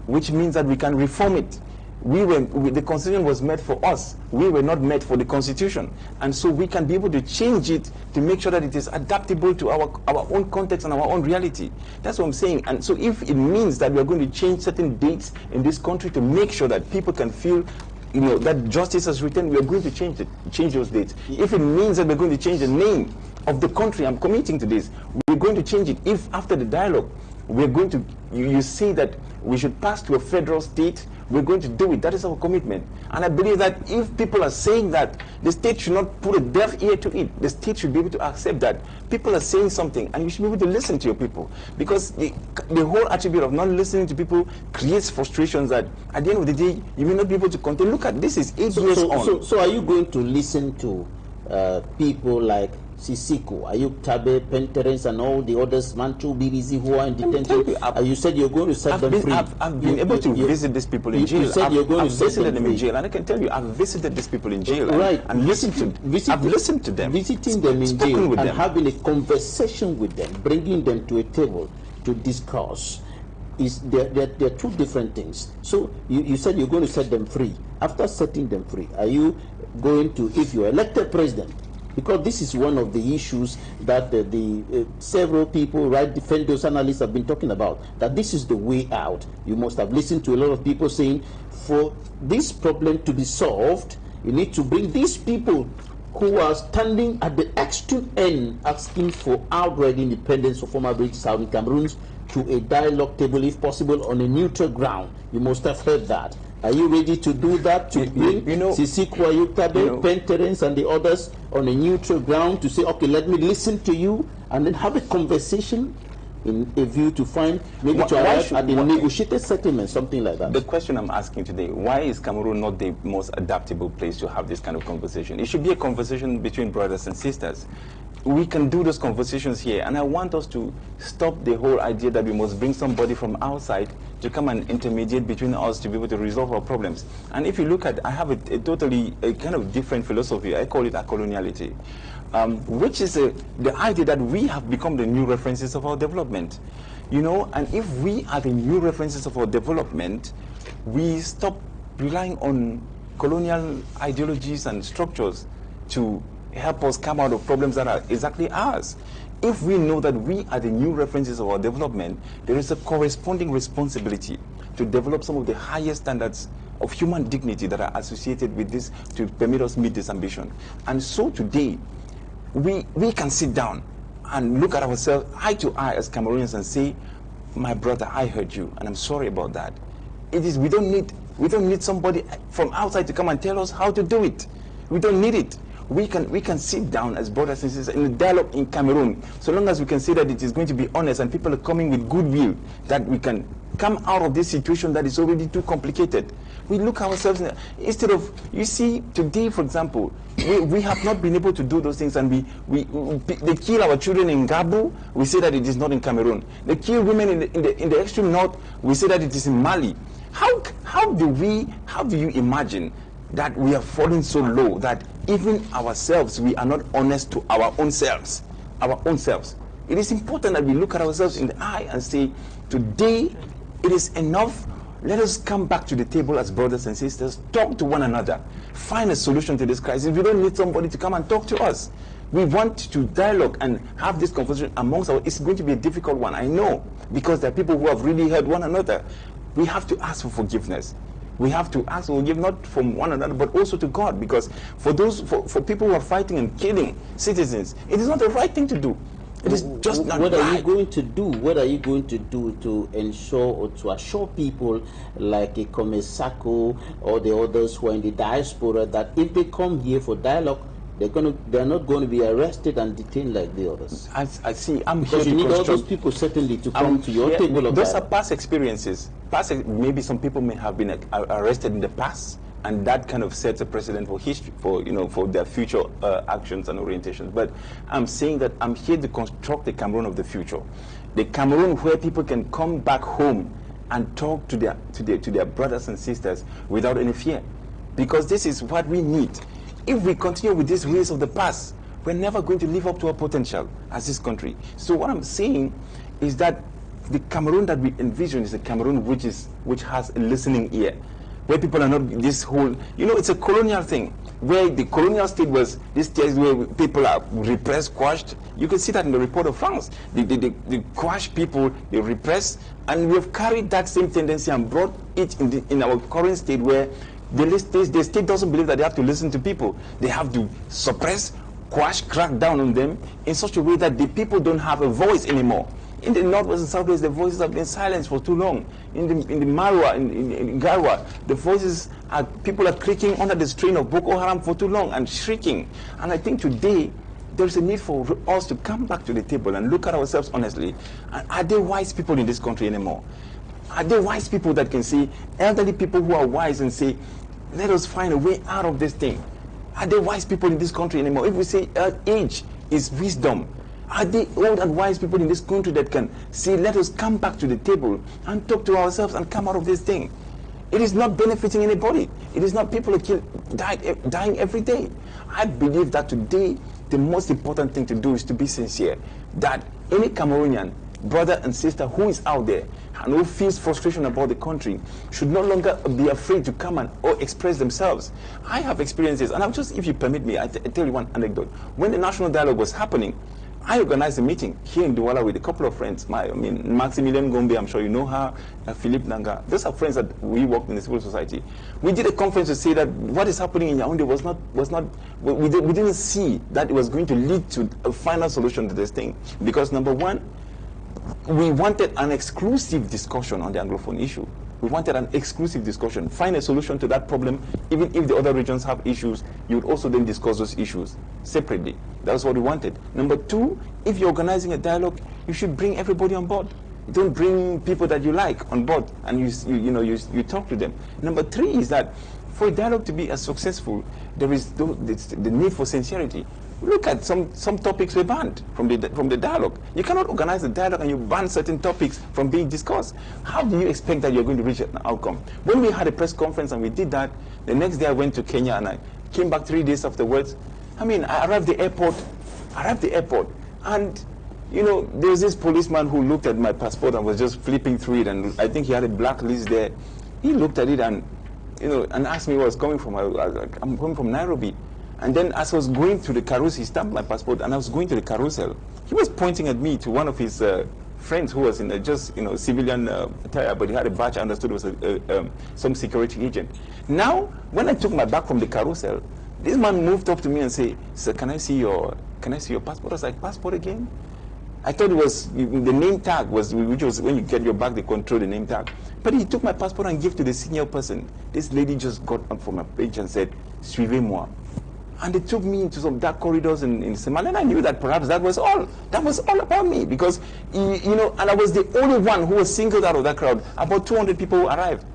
which means that we can reform it. The Constitution was made for us. We were not made for the Constitution. And so we can be able to change it to make sure that it is adaptable to our own context and our own reality. That's what I'm saying. And so if it means that we are going to change certain dates in this country to make sure that people can feel that justice has returned, we are going to change those dates. If it means that we're going to change the name of the country, I'm committing to this, we're going to change it. If after the dialogue, we're going to, you say that we should pass to a federal state, we're going to do it. That is our commitment. And I believe that if people are saying that, the state should not put a deaf ear to it. The state should be able to accept that. People are saying something, and you should be able to listen to your people. Because the whole attribute of not listening to people creates frustrations that, at the end of the day, you may not be able to contain. Look at this, is 8 years on.
So are you going to listen to people like Sisiko, Ayuk Tabe, Penterence, and all the others, Manchu, Birizi, who are in detention? You said you're going to set them free.
I've been able to visit these people in jail.
You said you're going to
visit them in jail, and I can tell you, I've visited these people in jail.
Right.
And listened to I've listened to them.
Visiting them in jail
with
and
them.
having a conversation with them, bringing them to a table to discuss. There are two different things. So you said you're going to set them free. After setting them free, are you going to, if you're elected president, because this is one of the issues that several people, right, defenders, analysts have been talking about, that this is the way out. You must have listened to a lot of people saying, for this problem to be solved, you need to bring these people who are standing at the extreme end asking for outright independence of former British Southern Cameroon to a dialogue table, if possible, on a neutral ground. You must have heard that. Are you ready to do that, to bring Sisiko, Ayuk Tabe, Penterence, and the others on a neutral ground to say, okay, let me listen to you, and then have a conversation in a view to find, maybe to arrive at a negotiated settlement, something like that?
The question I'm asking today, why is Cameroon not the most adaptable place to have this kind of conversation? It should be a conversation between brothers and sisters. We can do those conversations here, and I want us to stop the whole idea that we must bring somebody from outside to come and intermediate between us to be able to resolve our problems. And if you look at, I have a kind of different philosophy. I call it acoloniality, which is the idea that we have become the new references of our development. And if we are the new references of our development, we stop relying on colonial ideologies and structures to help us come out of problems that are exactly ours. If we know that we are the new references of our development, there is a corresponding responsibility to develop some of the highest standards of human dignity that are associated with this to permit us meet this ambition. And so today, we can sit down and look at ourselves eye to eye as Cameroonians and say, my brother, I heard you, and I'm sorry about that. We don't need somebody from outside to come and tell us how to do it. We don't need it. We can sit down as brothers and sisters in a dialogue in Cameroon, so long as we can say that it is going to be honest and people are coming with goodwill, that we can come out of this situation that is already too complicated. We look ourselves, instead of, you see, today, for example, we have not been able to do those things, and they kill our children in Gabu, we say that it is not in Cameroon. They kill women in the extreme north, we say that it is in Mali. How do you imagine that we are falling so low that even ourselves, we are not honest to our own selves? It is important that we look at ourselves in the eye and say, today it is enough. Let us come back to the table as brothers and sisters, talk to one another, find a solution to this crisis. We don't need somebody to come and talk to us. We want to dialogue and have this conversation amongst ourselves. It's going to be a difficult one, I know, because there are people who have really hurt one another. We have to ask for forgiveness. We have to ask for forgiveness, not from one another, but also to God, because for people who are fighting and killing citizens, it is not the right thing to do. It is just not right.
What are you going to do? What are you going to do to ensure or to assure people like a Komesako or the others who are in the diaspora that if they come here for dialogue, they're not going to be arrested and detained like the others?
I see. I'm here
because you need all those people certainly to come to your table of
those are past experiences. Maybe some people may have been arrested in the past, and that kind of sets a precedent for history, for their future actions and orientations. But I'm saying that I'm here to construct the Cameroon of the future, the Cameroon where people can come back home and talk to their brothers and sisters without any fear. Because this is what we need. If we continue with these ways of the past, we're never going to live up to our potential as this country. So what I'm saying is that the Cameroon that we envision is a Cameroon which has a listening ear, where people are not this whole, it's a colonial thing, where the colonial state was this state where people are repressed, quashed. You can see that in the report of France. They quash people, they repress, and we have carried that same tendency and brought it in our current state where the state doesn't believe that they have to listen to people. They have to suppress, quash, crack down on them in such a way that the people don't have a voice anymore. In the northwest and southwest, the voices have been silenced for too long. In the Marwa, in Garwa, the voices people are creaking under the strain of Boko Haram for too long and shrieking. And I think today there's a need for us to come back to the table and look at ourselves honestly. Are there wise people in this country anymore? Are there wise people that can say, elderly people who are wise and say, let us find a way out of this thing? Are there wise people in this country anymore? If we say age is wisdom, are there old and wise people in this country that can say, let us come back to the table and talk to ourselves and come out of this thing? It is not benefiting anybody. It is not people dying every day. I believe that today, the most important thing to do is to be sincere. That any Cameroonian, brother and sister who is out there and who feels frustration about the country should no longer be afraid to come or express themselves. I have experiences, and if you permit me, I tell you one anecdote. When the national dialogue was happening, I organized a meeting here in Douala with a couple of friends. Maximilian Gombe, I'm sure you know her, Philippe Nanga. Those are friends that we worked in the civil society. We did a conference to say that what is happening in Yaoundé we didn't see that it was going to lead to a final solution to this thing. Because number one, we wanted an exclusive discussion on the Anglophone issue. We wanted an exclusive discussion, find a solution to that problem. Even if the other regions have issues, you would also then discuss those issues separately. That's what we wanted. Number two, if you're organizing a dialogue, you should bring everybody on board. You don't bring people that you like on board and you talk to them. Number three is that for a dialogue to be as successful, there is the need for sincerity. Look at some topics were banned from the dialogue. You cannot organize a dialogue and you ban certain topics from being discussed. How do you expect that you're going to reach an outcome? When we had a press conference and we did that, the next day I went to Kenya and I came back 3 days afterwards. I arrived at the airport, and there was this policeman who looked at my passport and was just flipping through it, and I think he had a blacklist there. He looked at it and and asked me where I was coming from. I'm coming from Nairobi. And then as I was going to the carousel, he stamped my passport, and I was going to the carousel. He was pointing at me to one of his friends who was in civilian attire, but he had a badge. I understood it was some security agent. Now, when I took my bag from the carousel, this man moved up to me and said, "Sir, can I see your passport?" I was like, "Passport again?" I thought it was the name tag which was when you get your bag, they control the name tag. But he took my passport and gave to the senior person. This lady just got up from her bench and said, "Suivez-moi." And they took me into some dark corridors in Semale, and I knew that perhaps that was all about me, because and I was the only one who was singled out of that crowd. About 200 people arrived,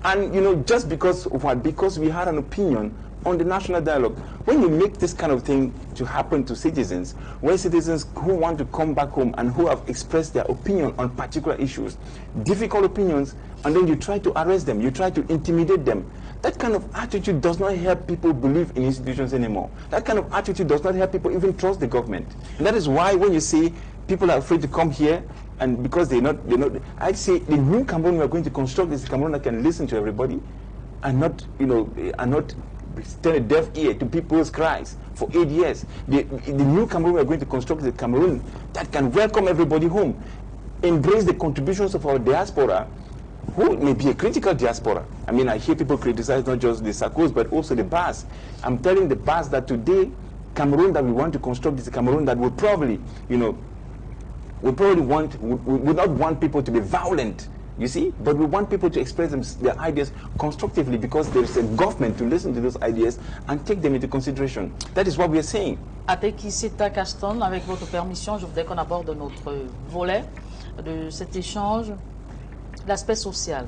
and just because of what? Because we had an opinion on the national dialogue. When you make this kind of thing to happen to citizens, where citizens who want to come back home and who have expressed their opinion on particular issues, difficult opinions, and then you try to arrest them, you try to intimidate them, that kind of attitude does not help people believe in institutions anymore. That kind of attitude does not help people even trust the government. And that is why when you say people are afraid to come here, and because they're not, I'd say the new Cameroon we are going to construct is a Cameroon that can listen to everybody, and not turn a deaf ear to people's cries for 8 years. The new Cameroon we are going to construct is a Cameroon that can welcome everybody home, embrace the contributions of our diaspora, who may be a critical diaspora. I hear people criticize not just the Sakos, but also the Bas. I'm telling the Bas that today, Cameroon that we want to construct is a Cameroon that will probably, would not want people to be violent, you see, but we want people to express their ideas constructively, because there is a government to listen to those ideas and take them into consideration. That is what we are saying.
Ateki Seta Kaston, avec votre permission, je voudrais qu'on aborde notre volet de cet échange, l'aspect social.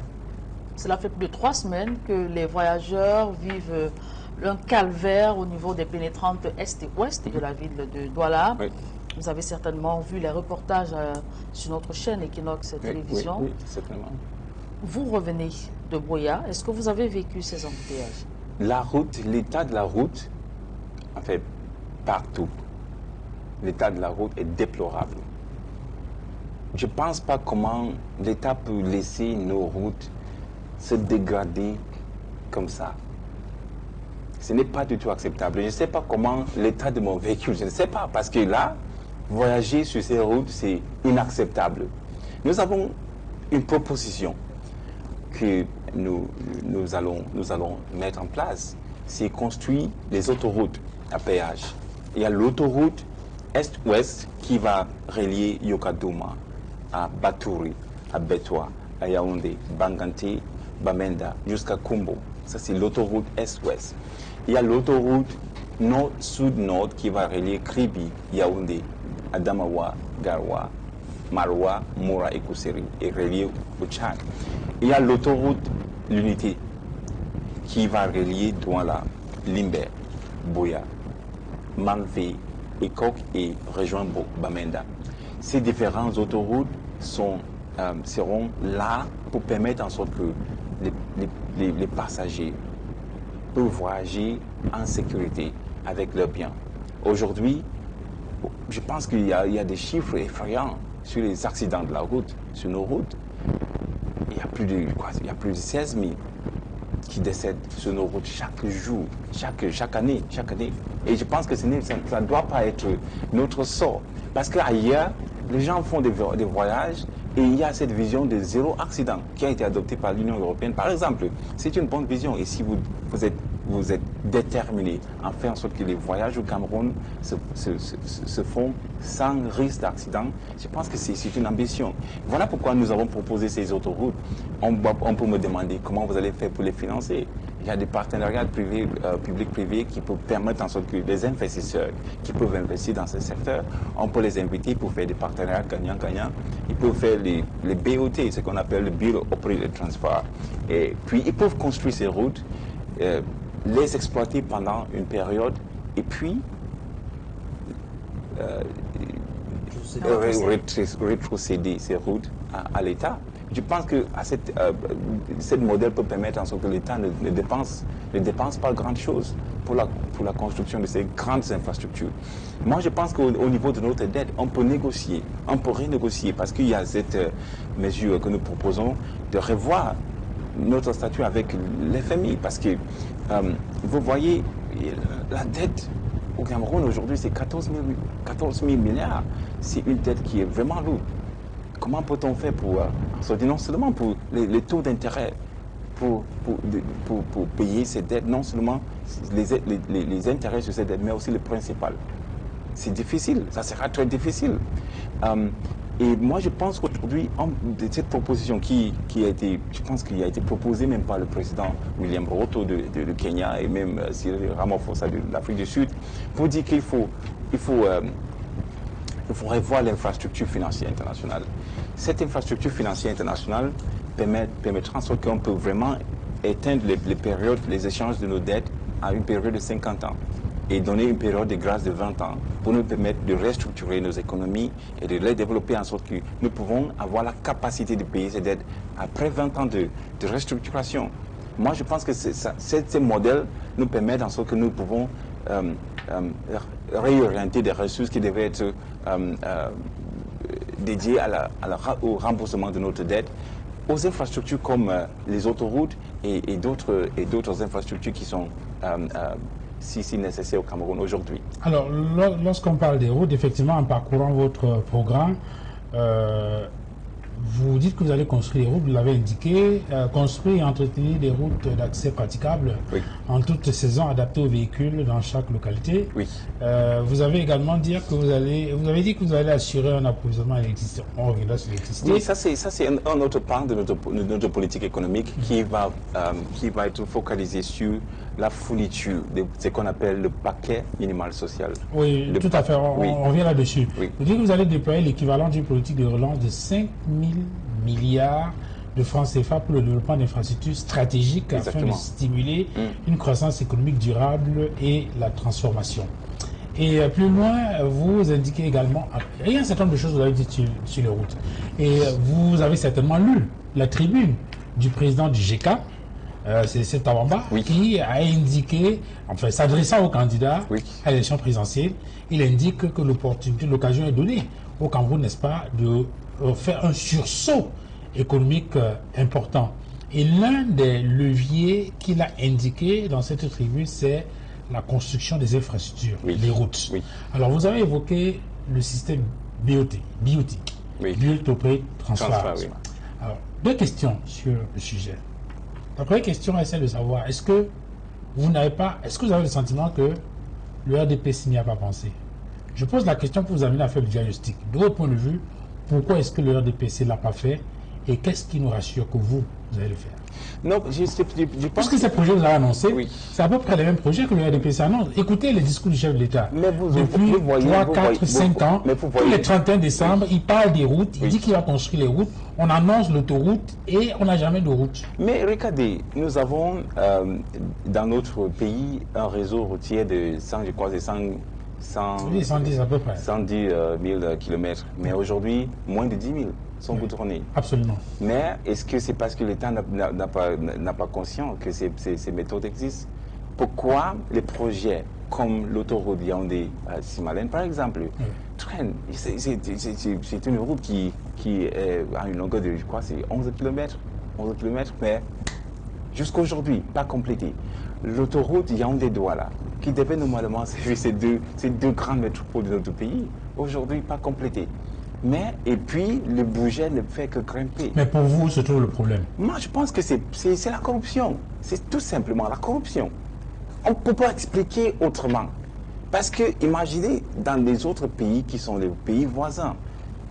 Cela fait plus de 3 semaines que les voyageurs vivent un calvaire au niveau des pénétrantes est et ouest de la ville de Douala. Oui. Vous avez certainement vu les reportages sur notre chaîne Equinox Télévision.
Oui, certainement.
Vous revenez de Buea. Est-ce que vous avez vécu ces embouteillages?
La route, l'état de la route, en fait, partout, l'état de la route est déplorable. Je ne pense pas comment l'État peut laisser nos routes se dégrader comme ça. Ce n'est pas du tout acceptable. Je ne sais pas comment l'état de mon véhicule, je ne sais pas, parce que là, voyager sur ces routes, c'est inacceptable. Nous avons une proposition que nous allons mettre en place. C'est construire des autoroutes à péage. Il y a l'autoroute Est-Ouest qui va relier Yokadouma à Batouri, à Betwa, à Yaoundé, Banganté, Bamenda, jusqu'à Kumbo. Ça, c'est l'autoroute Est-Ouest. Il y a l'autoroute Nord-Sud-Nord qui va relier Kribi, Yaoundé, Adamawa, Garoua, Maroua, Moura et Kousseri et relier au Tchad. Il y a l'autoroute L'Unité qui va relier Douala, Limber, Buea, Manvé, Ekok et rejoindre Bamenda. Ces différentes autoroutes seront là pour permettre en sorte que les passagers peuvent voyager en sécurité avec leurs biens. Aujourd'hui, je pense qu'il y a des chiffres effrayants sur les accidents de la route, sur nos routes. Il y a plus de 16 000 qui décèdent sur nos routes chaque jour, chaque année. Et je pense que ça ne doit pas être notre sort. Parce qu'ailleurs, les gens font des voyages et il y a cette vision de zéro accident qui a été adoptée par l'Union européenne. Par exemple, c'est une bonne vision. Et si vous êtes déterminé à faire en sorte que les voyages au Cameroun se font sans risque d'accident, je pense que c'est une ambition. Voilà pourquoi nous avons proposé ces autoroutes. On peut me demander comment vous allez faire pour les financer. Il y a des partenariats publics-privés qui peuvent permettre en sorte que les investisseurs qui peuvent investir dans ce secteur, on peut les inviter pour faire des partenariats gagnant-gagnant. Ils peuvent faire les BOT, ce qu'on appelle le Bill Operated Transfer. Et puis ils peuvent construire ces routes, les exploiter pendant une période et puis rétrocéder ces routes à l'État. Je pense que ce modèle peut permettre en sorte que l'État ne dépense pas grand-chose pour la construction de ces grandes infrastructures. Moi, je pense qu'au niveau de notre dette, on peut négocier, on peut renégocier, parce qu'il y a cette mesure que nous proposons de revoir notre statut avec les familles, parce que vous voyez, la dette au Cameroun aujourd'hui, c'est 14 000 milliards. C'est une dette qui est vraiment lourde. Comment peut-on faire pour non seulement pour les taux d'intérêt, pour payer ces dettes, non seulement les intérêts sur ces dettes, mais aussi le principal. C'est difficile, ça sera très difficile. Et moi, je pense qu'aujourd'hui, cette proposition qui a été, je pense qu'il a été proposée même par le président William Ruto de Kenya et même Cyril Ramaphosa de l'Afrique du Sud, pour dire qu'il faut revoir l'infrastructure financière internationale. Cette infrastructure financière internationale permettra en sorte qu'on peut vraiment éteindre les échanges de nos dettes à une période de 50 ans et donner une période de grâce de 20 ans pour nous permettre de restructurer nos économies et de les développer en sorte que nous pouvons avoir la capacité de payer ces dettes après 20 ans de restructuration. Moi, je pense que ces modèles nous permettent en sorte que nous pouvons réorienter des ressources qui devaient être dédiées au remboursement de notre dette aux infrastructures comme les autoroutes et d'autres infrastructures qui sont si nécessaires au Cameroun aujourd'hui.
Alors, lorsqu'on parle des routes, effectivement, en parcourant votre programme, vous dites que vous allez construire des routes, vous l'avez indiqué, construire et entretenir des routes d'accès praticables en toute saison adaptées aux véhicules dans chaque localité.
Oui.
Vous avez également dit que vous avez dit que vous allez assurer un approvisionnement électricité. On reviendra sur l'électricité.
Oui, ça c'est un autre pan de notre politique économique qui va être focalisé sur la fourniture de ce qu'on appelle le paquet minimal social.
Oui, tout à fait. On revient là-dessus.
Oui.
Vous dites que vous allez déployer l'équivalent d'une politique de relance de 5 000 milliards de francs CFA pour le développement d'infrastructures stratégiques afin de stimuler une croissance économique durable et la transformation. Et plus loin, vous indiquez également, il y a un certain nombre de choses que vous avez dites sur les routes. Et vous avez certainement lu la tribune du président du GK, c'est Tawamba,
Oui.
qui a indiqué, enfin s'adressant aux candidats
Oui.
à l'élection présidentielle, il indique que l'opportunité, l'occasion est donnée au Cameroun, n'est-ce pas, de faire un sursaut économique important. Et l'un des leviers qu'il a indiqué dans cette tribune, c'est la construction des infrastructures,
Oui.
les routes.
Oui.
Alors vous avez évoqué le système BOT,
Oui.
Build Operate Transfer.
Transfer, oui.
Alors, deux questions sur le sujet. La première question est celle de savoir, est-ce que vous avez le sentiment que le RDPC n'y a pas pensé? Je pose la question pour vous amener à faire le diagnostic. De votre point de vue, pourquoi est-ce que le RDPC ne l'a pas fait et qu'est-ce qui nous rassure que vous allez le faire?
Non, je
Parce
pense
que ces projets que vous avez annoncés,
Oui.
c'est à peu près les mêmes projets que le RDPC annonce. Écoutez les discours du chef de l'État.
Mais
Depuis
vous voyez,
3,
vous
4,
voyez,
5 ans,
mais vous
tous
voyez.
les 31 décembre, il parle des routes, il
Oui.
dit qu'il va construire les routes, on annonce l'autoroute et on n'a jamais de route.
Mais regardez, nous avons dans notre pays un réseau routier de 100, je crois, c'est 110
Oui, 110 à peu près.
000 kilomètres. Mais aujourd'hui, moins de 10 000 sont goudronnés.
Absolument.
Mais est-ce que c'est parce que l'État n'a pas conscience que ces méthodes existent? Pourquoi les projets comme l'autoroute Yaoundé-Simalène, par exemple, traînent? C'est une route qui a une longueur de, je crois, c'est 11 km, mais jusqu'à aujourd'hui, pas complétée. L'autoroute Yaoundé-Douala, qui devait normalement servir ces deux grandes métropoles de notre pays, aujourd'hui pas complétée. Et puis, le budget ne fait que grimper.
Mais pour vous, où se trouve le problème?
Moi, je pense que c'est la corruption. C'est tout simplement la corruption. On ne peut pas expliquer autrement. Parce que, imaginez, dans les autres pays qui sont les pays voisins,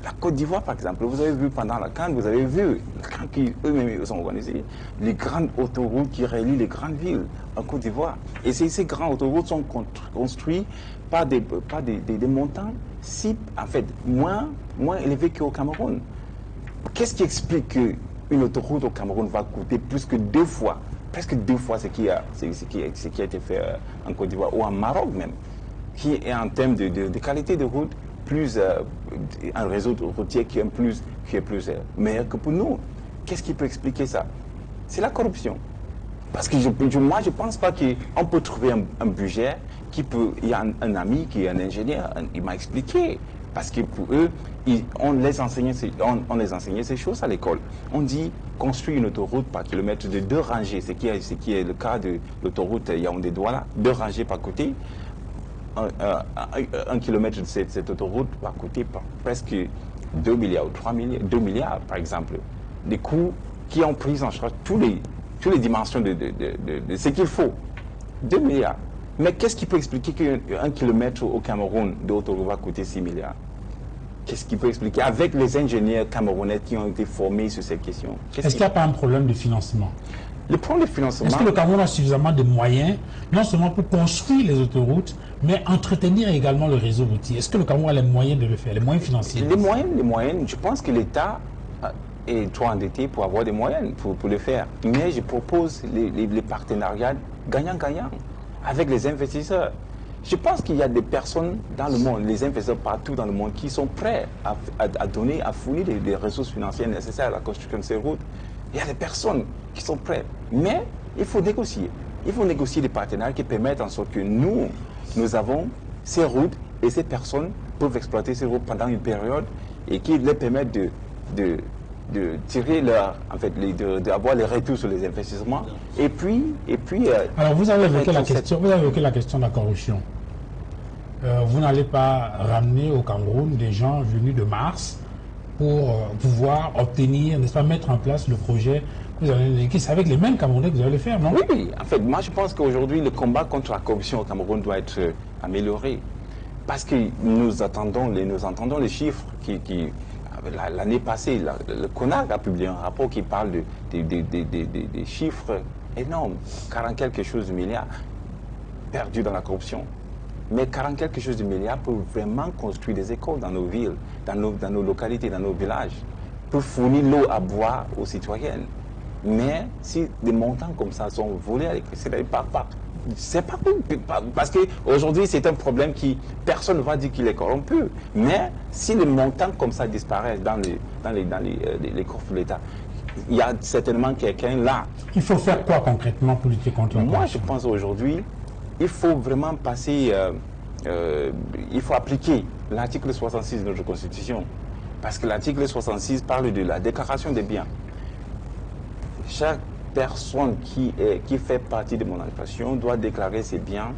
la Côte d'Ivoire, par exemple, vous avez vu pendant la CAN, vous avez vu, quand eux-mêmes sont organisés, les grandes autoroutes qui relient les grandes villes en Côte d'Ivoire. Et ces grandes autoroutes sont construites par des montants en fait, moins élevés qu'au Cameroun. Qu'est-ce qui explique qu'une autoroute au Cameroun va coûter plus que presque deux fois ce qui a été fait en Côte d'Ivoire ou en Maroc même, qui est en termes de qualité de route, plus un réseau routier qui est plus meilleur que pour nous. Qu'est-ce qui peut expliquer ça? C'est la corruption. Parce que moi, je ne pense pas qu'on peut trouver un budget il y a un ami qui est un ingénieur, il m'a expliqué. Parce que pour eux, on les enseignait ces choses à l'école. On dit construire une autoroute par kilomètre de 2 rangées, ce qui est le cas de l'autoroute Yaoundé-Douala, 2 rangées par côté. 1 kilomètre de cette autoroute va coûter presque 2 milliards ou 2 milliards par exemple. Des coûts qui ont pris en charge toutes les dimensions de ce qu'il faut. 2 milliards. Mais qu'est-ce qui peut expliquer qu'un kilomètre au Cameroun d'autoroute va coûter 6 milliards? Qu'est-ce qui peut expliquer avec les ingénieurs camerounais qui ont été formés sur ces questions?
Est-ce qu'il n'y a pas un problème de financement?
Le problème de financement...
Est-ce que le Cameroun a suffisamment de moyens, non seulement pour construire les autoroutes, mais entretenir également le réseau routier? Est-ce que le Cameroun a les moyens de le faire, les moyens financiers?
Les moyens, je pense que l'État est trop endetté pour avoir des moyens pour le faire. Mais je propose les partenariats gagnant-gagnant avec les investisseurs. Je pense qu'il y a des personnes dans le monde, les investisseurs partout dans le monde, qui sont prêts à fournir les ressources financières nécessaires à la construction de ces routes. Il y a des personnes qui sont prêtes. Mais il faut négocier. Il faut négocier des partenariats qui permettent en sorte que nous avons ces routes et ces personnes peuvent exploiter ces routes pendant une période et qui leur permettent de tirer d'avoir les retours sur les investissements. Et puis
alors vous avez évoqué la question de la corruption. Vous n'allez pas ramener au Cameroun des gens venus de Mars pour pouvoir obtenir, n'est-ce pas, mettre en place le projet que vous avez indiqué. C'est avec les mêmes Camerounais que vous allez le faire, non?
Oui, en fait, moi je pense qu'aujourd'hui le combat contre la corruption au Cameroun doit être amélioré. Parce que nous entendons les chiffres l'année passée, le CONAC a publié un rapport qui parle des chiffres énormes, 40 quelque chose de milliards perdus dans la corruption. Mais 40 quelque chose de milliards peuvent vraiment construire des écoles dans nos villes, dans nos localités, dans nos villages, pour fournir l'eau à boire aux citoyennes. Mais si des montants comme ça sont volés à l'électricité, c'est pas parce qu'aujourd'hui c'est un problème qui personne ne va dire qu'il est corrompu. Mais si les montants comme ça disparaissent dans les coffres de l'État, il y a certainement quelqu'un là.
Il faut faire quoi concrètement pour lutter contre la
Moi,
corruption?
je pense aujourd'hui, il faut vraiment passer, il faut appliquer l'article 66 de notre Constitution. Parce que l'article 66 parle de la déclaration des biens. Chaque personne qui fait partie de mon administration doit déclarer ses biens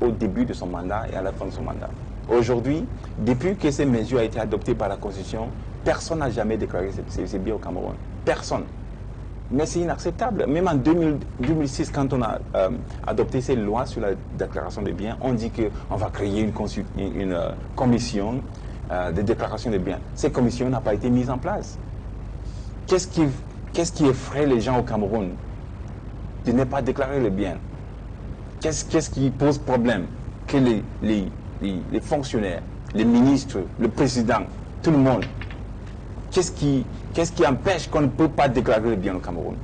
au début de son mandat et à la fin de son mandat. Aujourd'hui, depuis que ces mesures ont été adoptées par la Constitution, personne n'a jamais déclaré ses biens au Cameroun. Personne. Mais c'est inacceptable. Même en 2006, quand on a adopté ces lois sur la déclaration des biens, on dit qu'on va créer une commission de déclaration des biens. Cette commission n'a pas été mise en place. Qu'est-ce qui effraie les gens au Cameroun de ne pas déclarer les biens? Qu'est-ce qui pose problème? Que les fonctionnaires, les ministres, le président, tout le monde, qu'est-ce qui empêche qu'on ne peut pas déclarer les biens au Cameroun?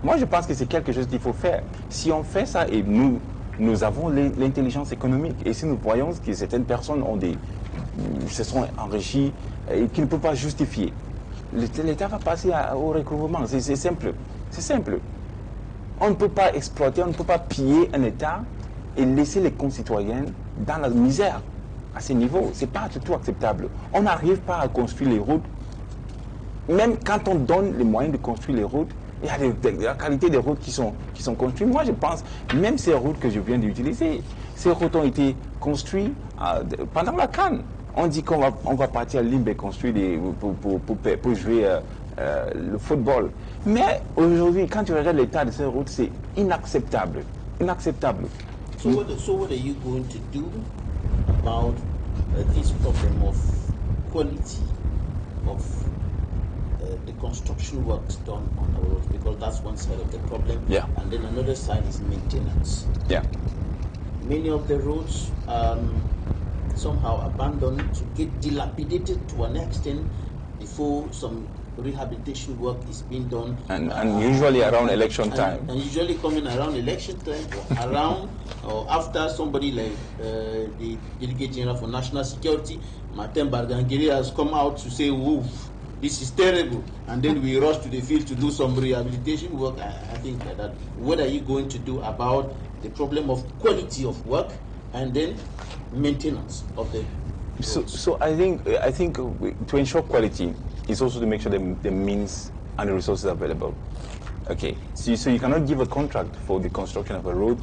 Moi, je pense que c'est quelque chose qu'il faut faire. Si on fait ça, et nous avons l'intelligence économique, et si nous voyons que certaines personnes se sont enrichies et qui ne peuvent pas justifier, l'État va passer au recouvrement. C'est simple. C'est simple. On ne peut pas exploiter, on ne peut pas piller un État et laisser les concitoyens dans la misère à ce niveau. Ce n'est pas du tout acceptable. On n'arrive pas à construire les routes. Même quand on donne les moyens de construire les routes, il y a la qualité des routes qui sont construites. Moi, je pense, même ces routes que je viens d'utiliser, ces routes ont été construites pendant la CAN. On dit qu'on va partir à Limbe construire pour jouer le football. Mais aujourd'hui, quand tu regardes l'état de ces routes, c'est inacceptable. Inacceptable.
So what are you going to do about this problem of quality of the construction works done on the roads? Because that's one side of the problem.
Yeah.
And then another side is maintenance.
Yeah.
Many of the roads somehow abandoned, to get dilapidated to an extent before some rehabilitation work is being done.
And usually around election time.
And usually coming around election time or around or after somebody like the Delegate General for National Security, Martin Bargangiri, has come out to say, "Woof, this is terrible," and then we rush to the field to do some rehabilitation work. I think that what are you going to do about the problem of quality of work and then maintenance of the roads?
So I think to ensure quality is also to make sure the means and the resources are available. Okay, so you cannot give a contract for the construction of a road,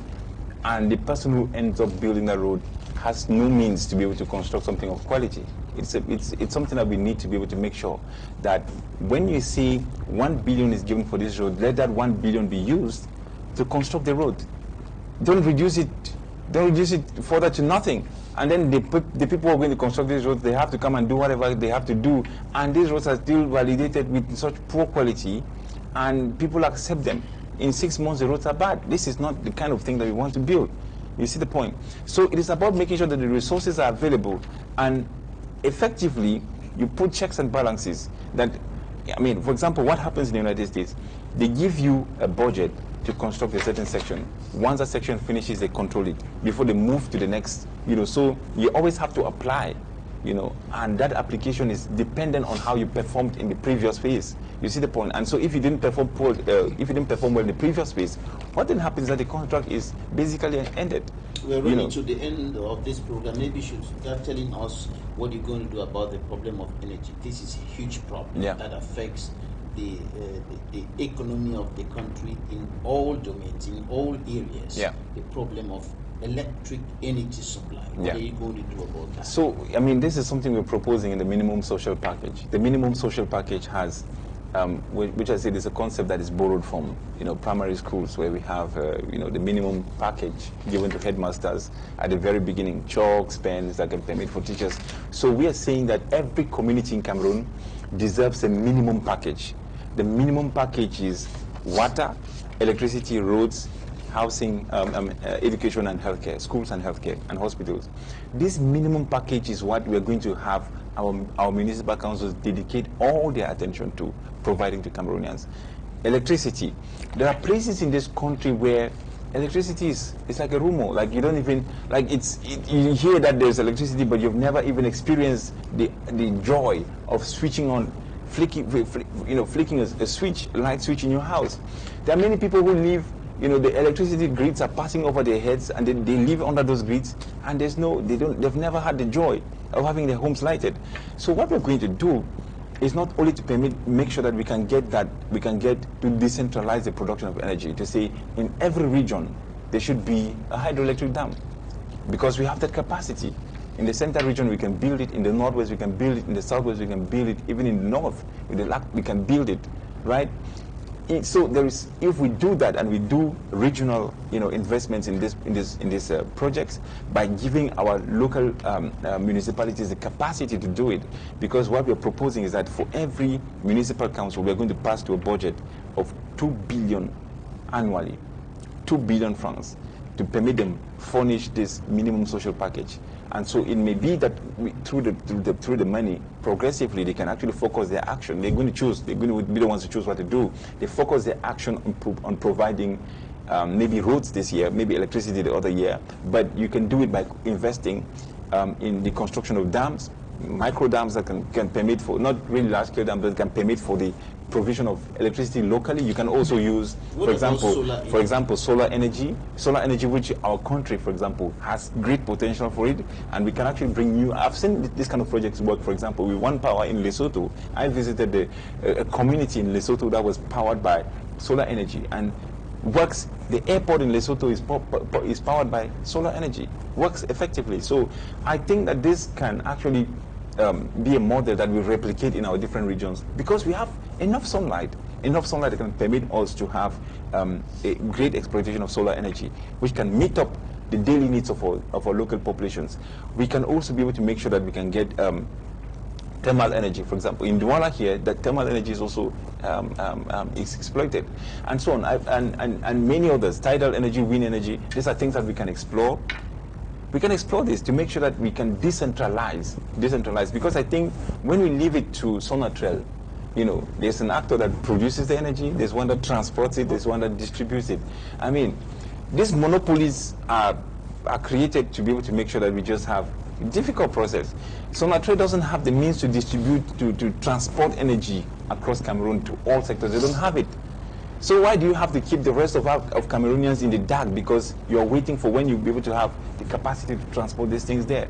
and the person who ends up building the road has no means to be able to construct something of quality. It's something that we need to be able to make sure that when you say 1 billion is given for this road, let that 1 billion be used to construct the road. Don't reduce it further to nothing. And then the people who are going to construct these roads, they have to come and do whatever they have to do. And these roads are still validated with such poor quality, and people accept them. In 6 months, the roads are bad. This is not the kind of thing that we want to build. You see the point? So it is about making sure that the resources are available, and effectively, you put checks and balances. That, I mean, for example, what happens in the United States? They give you a budget to construct a certain section. Once that section finishes, they control it before they move to the next. So you always have to apply, and that application is dependent on how you performed in the previous phase. You see the point? And so if you didn't perform well in the previous phase, what then happens is that the contract is basically ended.
We're running to the end of this program. Maybe you should start telling us what you're going to do about the problem of energy. This is a huge problem that affects the economy of the country in all domains, in all areas.
Yeah.
The problem of electric energy supply. What are you going to do about that?
So, I mean, this is something we're proposing in the minimum social package. The minimum social package has, which I said is a concept that is borrowed from, primary schools, where we have, the minimum package given to headmasters at the very beginning, chalks, pens that can permit for teachers. So we are saying that every community in Cameroon deserves a minimum package. The minimum package is water, electricity, roads, housing, education and healthcare, schools and healthcare, and hospitals. This minimum package is what we're going to have our municipal councils dedicate all their attention to providing to Cameroonians. Electricity. There are places in this country where electricity is like a rumor. Like you don't even, you hear that there's electricity, but you've never even experienced the joy of switching on flicking a switch, a light switch in your house. There are many people who live, the electricity grids are passing over their heads, and they live under those grids, and they've never had the joy of having their homes lighted. So what we're going to do is not only to make sure that we can get to decentralize the production of energy, to say in every region there should be a hydroelectric dam, because we have that capacity. In the central region we can build it, in the northwest we can build it, in the southwest we can build it, even in the north we can build it, right? So if we do that and we do regional, investments in these projects by giving our local municipalities the capacity to do it, because what we're proposing is that for every municipal council we're going to pass to a budget of 2 billion annually, 2 billion francs, to permit them furnish this minimum social package. And so it may be that through the money, progressively they can actually focus their action. They're going to be the ones to choose what to do. They focus their action on providing maybe roads this year, maybe electricity the other year. But you can do it by investing in the construction of dams, micro dams that can permit for, not really large scale dams, but can permit for the provision of electricity locally. You can also use, for example, solar energy, which our country, for example, has great potential for it, and we can actually bring new. I've seen this kind of projects work. For example, with One Power in Lesotho, I visited a community in Lesotho that was powered by solar energy and works. The airport in Lesotho is powered by solar energy, works effectively. So I think that this can actually be a model that we replicate in our different regions, because we have enough sunlight that can permit us to have a great exploitation of solar energy, which can meet up the daily needs of our local populations. We can also be able to make sure that we can get thermal energy. For example, in Douala here, that thermal energy is also is exploited, and so on, and many others, tidal energy, wind energy. These are things that we can explore. We can explore this to make sure that we can decentralize, because I think when we leave it to Sonatrel, there's an actor that produces the energy, there's one that transports it, there's one that distributes it. I mean, these monopolies are created to be able to make sure that we just have a difficult process. Sonatrel doesn't have the means to distribute, to transport energy across Cameroon to all sectors. They don't have it. So why do you have to keep the rest of Cameroonians in the dark, because you're waiting for when you'll be able to have the capacity to transport these things there?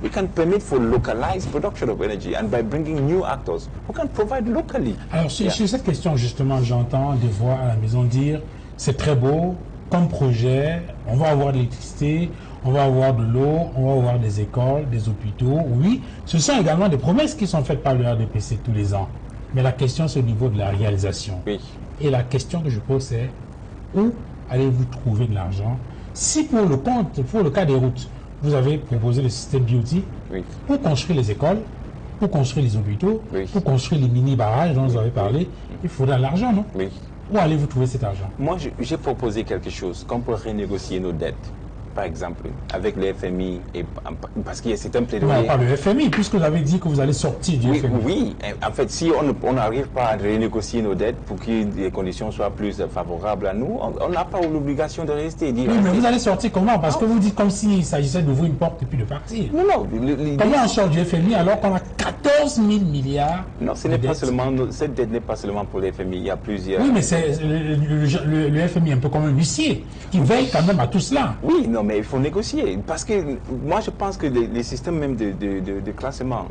We can permit for localized production of energy, and by bringing new actors who can provide locally.
Alors sur cette question justement, j'entends des voix à la maison dire c'est très beau comme projet, on va avoir de l'électricité, on va avoir de l'eau, on va avoir des écoles, des hôpitaux. Oui, ce sont également des promesses qui sont faites par le RDPC tous les ans. Mais la question c'est au niveau de la réalisation.
Oui.
Et la question que je pose c'est où allez-vous trouver de l'argent? Si pour le cas des routes, vous avez proposé le système BOT,
oui,
pour construire les écoles, pour construire les hôpitaux,
oui,
pour construire les mini-barrages dont vous avez parlé, il faudra de l'argent, non?
Oui.
Où allez-vous trouver cet argent?
Moi, j'ai proposé quelque chose, qu'on peut renégocier nos dettes, par exemple, avec le FMI, parce que c'est un plaidoyer.
Non, pas le FMI, puisque vous avez dit que vous allez sortir du FMI.
Oui, en fait, si on n'arrive pas à renégocier nos dettes pour que les conditions soient plus favorables à nous, on n'a pas l'obligation de rester.
Oui, mais vous allez sortir comment? Parce que vous dites comme s'il s'agissait d'ouvrir une porte et puis de partir.
Non, non.
Comment on sort du FMI alors qu'on a 14 000 milliards?
Non, ce n'est pas seulement, cette dette n'est pas seulement pour le FMI, il y a plusieurs...
Oui, mais c'est le FMI est un peu comme un huissier qui veille quand même à tout cela.
Oui, non, mais il faut négocier, parce que moi je pense que les systèmes même de classement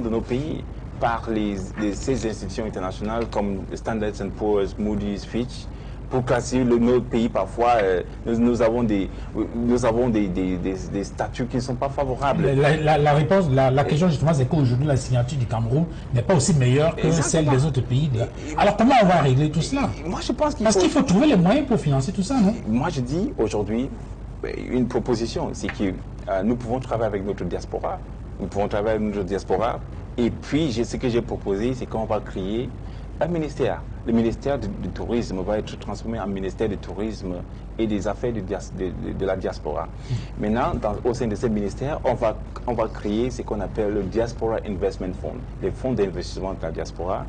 de nos pays par ces institutions internationales comme Standard & Poor's, Moody's, Fitch, pour classer nos pays parfois, nous avons des statuts qui ne sont pas favorables.
La réponse, la question justement, c'est qu'aujourd'hui la signature du Cameroun n'est pas aussi meilleure que celle des autres pays. Alors comment on va régler tout cela?
Moi je pense
qu'il faut trouver les moyens pour financer tout ça, non?
Moi je dis aujourd'hui, une proposition, c'est que nous pouvons travailler avec notre diaspora. Et puis, ce que j'ai proposé, c'est qu'on va créer un ministère. Le ministère du tourisme va être transformé en ministère du tourisme et des affaires de la diaspora. Maintenant, au sein de ce ministère, on va créer ce qu'on appelle le Diaspora Investment Fund, les fonds d'investissement de la diaspora.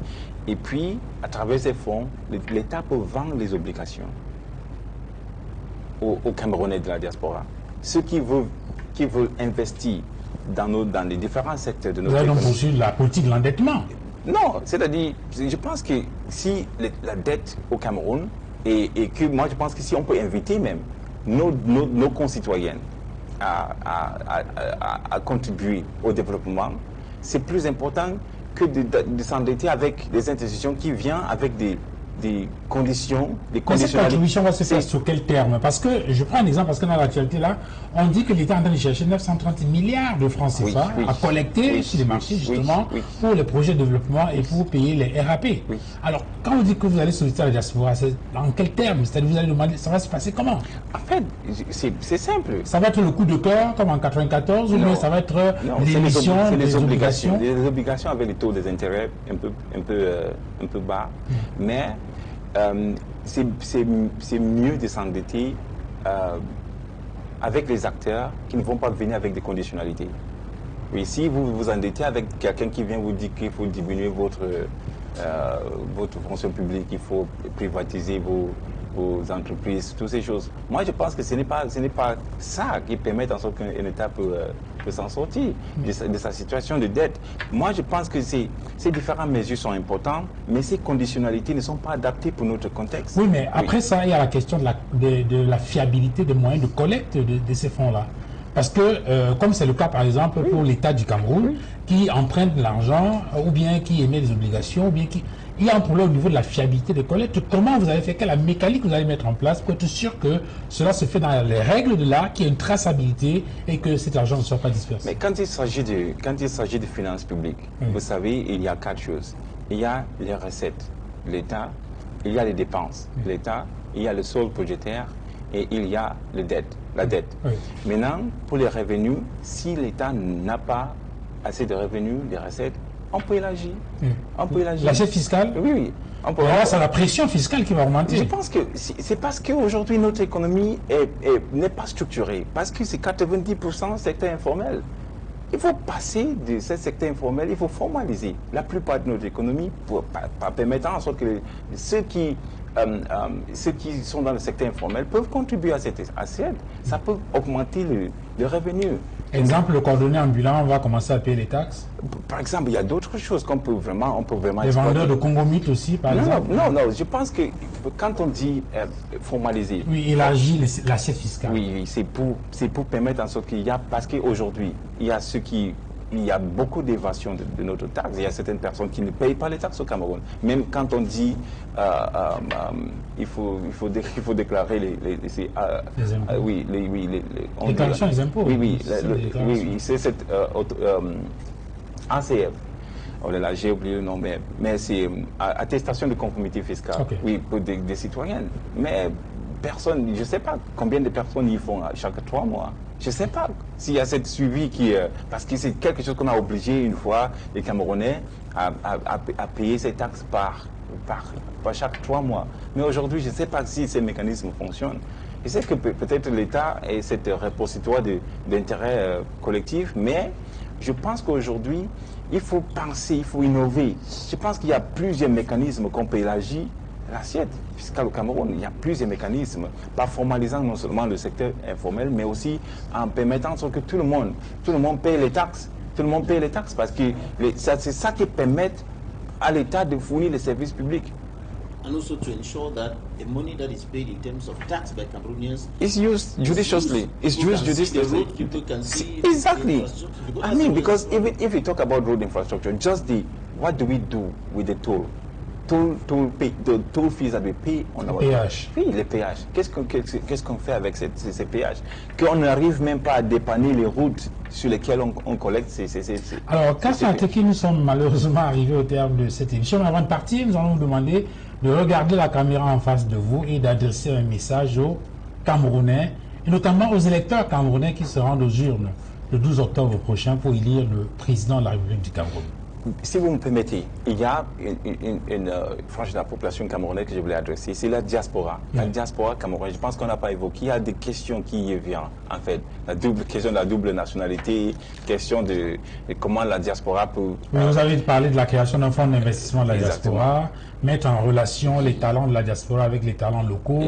Et puis, à travers ces fonds, l'État peut vendre les obligations aux Camerounais de la diaspora. Ceux qui veulent investir dans les différents secteurs de notre économie.
Vous allez donc poursuivre la politique de l'endettement.
Non, c'est-à-dire, je pense que si la dette au Cameroun, et que moi je pense que si on peut inviter même nos concitoyens à contribuer au développement, c'est plus important que de s'endetter avec des institutions qui viennent avec des conditions, des
Mais cette
conditionnalités.
contribution va se faire sur quel terme? Parce que, je prends un exemple, parce que dans l'actualité là, on dit que l'État est en train de chercher 930 milliards de francs CFA à collecter sur les marchés, justement, pour les projets de développement et pour payer les RAP.
Oui.
Alors, quand vous dites que vous allez solliciter la diaspora, c'est en quel terme? C'est-à-dire, vous allez demander, ça va se passer comment?
En fait, c'est simple.
Ça va être le coup de cœur, comme en 94, ou bien ça va être l'émission des obligations?
Les obligations avec les taux des intérêts un peu bas, mais c'est mieux de s'endetter avec les acteurs qui ne vont pas venir avec des conditionnalités. Oui, si vous vous endettez avec quelqu'un qui vient vous dire qu'il faut diminuer votre fonction publique, il faut privatiser vos entreprises, toutes ces choses. Moi, je pense que ce n'est pas ça qui permet en sorte qu'un État peut s'en sortir de sa situation de dette. Moi, je pense que ces différentes mesures sont importantes, mais ces conditionnalités ne sont pas adaptées pour notre contexte.
Oui, mais après ça, il y a la question de la fiabilité des moyens de collecte de ces fonds-là. Parce que, comme c'est le cas par exemple pour l'État du Cameroun, qui emprunte de l'argent, ou bien qui émet des obligations, ou bien qui... Il y a un problème au niveau de la fiabilité des collectes. Comment vous avez fait, quelle mécanique vous allez mettre en place pour être sûr que cela se fait dans les règles de l'art, qu'il y ait une traçabilité et que cet argent ne soit pas dispersé?
Mais quand il s'agit de finances publiques, vous savez, il y a 4 choses. Il y a les recettes, l'État, il y a les dépenses, l'État, il y a le solde budgétaire et il y a la dette. Maintenant, pour les revenus, si l'État n'a pas assez de revenus, des recettes, on peut élargir. On peut élargir.
L'assiette fiscale?
Oui.
Là, c'est la pression fiscale qui va augmenter.
Je pense que c'est parce qu'aujourd'hui, notre économie n'est pas structurée. Parce que c'est 90% secteur informel. Il faut passer de ce secteur informel, il faut formaliser la plupart de notre économie pour permettre en sorte que ceux qui sont dans le secteur informel peuvent contribuer à cette assiette. Ça peut augmenter le revenu.
Exemple, le cordonnier ambulant va commencer à payer les taxes.
Par exemple, il y a d'autres choses qu'on peut vraiment
les vendeurs de Congo Meat aussi, par exemple.
Non, je pense que quand on dit formaliser...
Oui, élargir l'assiette fiscale.
Oui, c'est pour permettre en sorte qu'il y a... Parce qu'aujourd'hui, il y a beaucoup d'évasion de notre taxe. Il y a certaines personnes qui ne payent pas les taxes au Cameroun. Même quand on dit il faut déclarer les
impôts.
Oui,
déclaration des impôts.
Oui, c'est cette ACF. Oh là là, j'ai oublié le nom, mais c'est attestation de conformité fiscale.
Okay.
Oui, pour des citoyens. Mais personne, je ne sais pas combien de personnes y font chaque 3 mois. Je ne sais pas s'il y a cette suivi parce que c'est quelque chose qu'on a obligé une fois les Camerounais à payer ces taxes par chaque 3 mois. Mais aujourd'hui, je ne sais pas si ces mécanismes fonctionnent. Je sais que peut-être l'État est cet repositoire d'intérêt collectif, mais je pense qu'aujourd'hui, il faut penser, il faut innover. Je pense qu'il y a plusieurs mécanismes qu'on peut élargir. L'assiette fiscale au Cameroun, il y a plusieurs mécanismes, pas formalisant non seulement le secteur informel, mais aussi en permettant que tout le monde paye les taxes. Tout le monde paye les taxes parce que c'est ça qui permet à l'État de fournir les services publics.
And also to ensure that the money that is paid in terms of tax by Cameroonians
is used judiciously. It's used judiciously.
People can see
exactly. I mean, because even if you talk about road infrastructure, what do we do with the toll? The toll fees that we pay on our
péage.
Oui, les péages. Qu'est-ce qu'on fait avec ces péages? Qu'on n'arrive même pas à dépanner les routes sur lesquelles on collecte ces
Alors, Kassim Ateki, nous sommes malheureusement arrivés au terme de cette émission. Avant de partir, nous allons vous demander de regarder la caméra en face de vous et d'adresser un message aux Camerounais, et notamment aux électeurs camerounais qui se rendent aux urnes le 12 octobre prochain pour élire le président de la République du Cameroun.
Si vous me permettez, il y a une frange de la population camerounaise que je voulais adresser, c'est la diaspora. La diaspora camerounaise, je pense qu'on n'a pas évoqué, il y a des questions qui y viennent, en fait. Question de la double nationalité, question de comment la diaspora peut...
Vous avez parlé de la création d'un fonds d'investissement de la diaspora, mettre en relation les talents de la diaspora avec les talents locaux,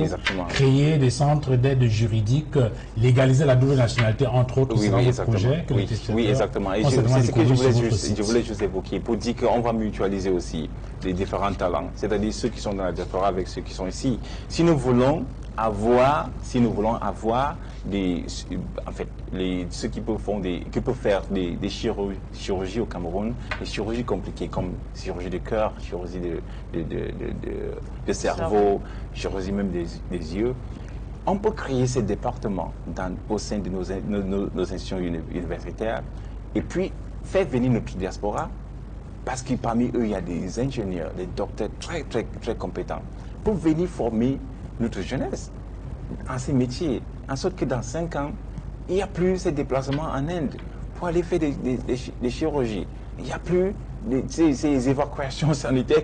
créer des centres d'aide juridique, légaliser la double nationalité, entre autres, c'est dans votre projet.
Oui, exactement. Et c'est ce que je voulais juste évoquer. OK, pour dire qu'on va mutualiser aussi les différents talents, c'est-à-dire ceux qui sont dans la diaspora avec ceux qui sont ici. Si nous voulons avoir ceux qui peuvent faire des chirurgies au Cameroun, des chirurgies compliquées comme chirurgie de cœur, chirurgie de cerveau, chirurgie même des yeux. On peut créer ces départements au sein de nos institutions universitaires et puis faire venir notre diaspora parce que parmi eux, il y a des ingénieurs, des docteurs très, très, très compétents pour venir former notre jeunesse en ces métiers, en sorte que dans 5 ans, il n'y a plus ces déplacements en Inde pour aller faire des chirurgies. Il n'y a plus ces évacuations sanitaires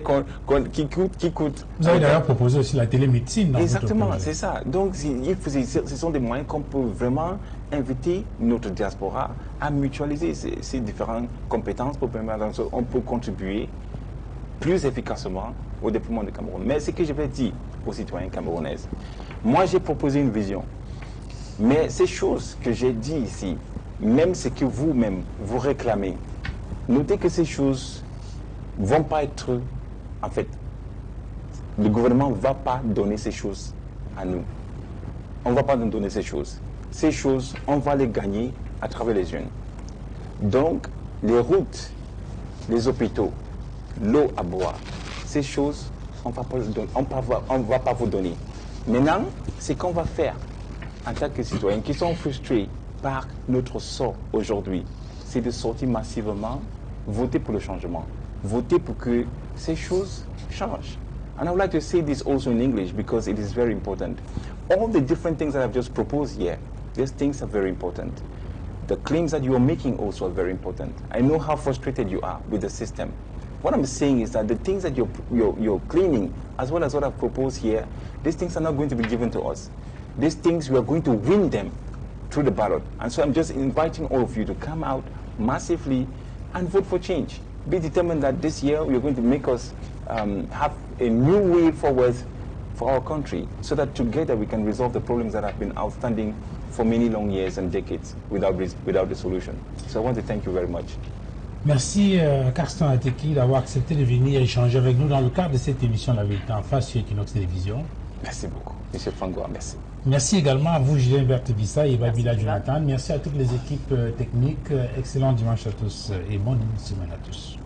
qui coûtent.
Vous avez d'ailleurs proposé aussi la télémédecine dans
Exactement,
votre projet.
c'est ça. Donc, ce sont des moyens qu'on peut vraiment inviter notre diaspora à mutualiser ces différentes compétences pour permettre qu'on peut contribuer plus efficacement au développement du Cameroun. Mais ce que je vais dire aux citoyens camerounais, moi j'ai proposé une vision. Mais ces choses que j'ai dit ici, même ce que vous-même vous réclamez, notez que ces choses ne vont pas être, en fait, le gouvernement ne va pas donner ces choses à nous. On ne va pas nous donner ces choses. Ces choses, on va les gagner à travers les jeunes. Donc, les routes, les hôpitaux, l'eau à boire, ces choses, on ne va pas vous donner. Maintenant, ce qu'on va faire en tant que citoyens qui sont frustrés par notre sort aujourd'hui, c'est de sortir massivement, voter pour le changement, voter pour que ces choses changent. And I would like to say this also in English because it is very important. All the different things that I've just proposed here, these things are very important. The claims that you are making also are very important. I know how frustrated you are with the system. What I'm saying is that the things that you're claiming, as well as what I've proposed here, these things are not going to be given to us. These things, we are going to win them through the ballot. And so I'm just inviting all of you to come out massively and vote for change. Be determined that this year we are going to make us have a new way forward for our country so that together we can resolve the problems that have been outstanding for many long years and decades without a solution. So I want to thank you very much.
Merci Carston Ateki d'avoir accepté de venir échanger avec nous dans le cadre de cette émission La Vérité en face sur Equinox Télévision.
Merci beaucoup, M. Fangois, merci.
Merci également à vous, Julien Berthe-Bissa et Babila Jonathan. Merci à toutes les équipes techniques. Excellent dimanche à tous et bonne semaine à tous.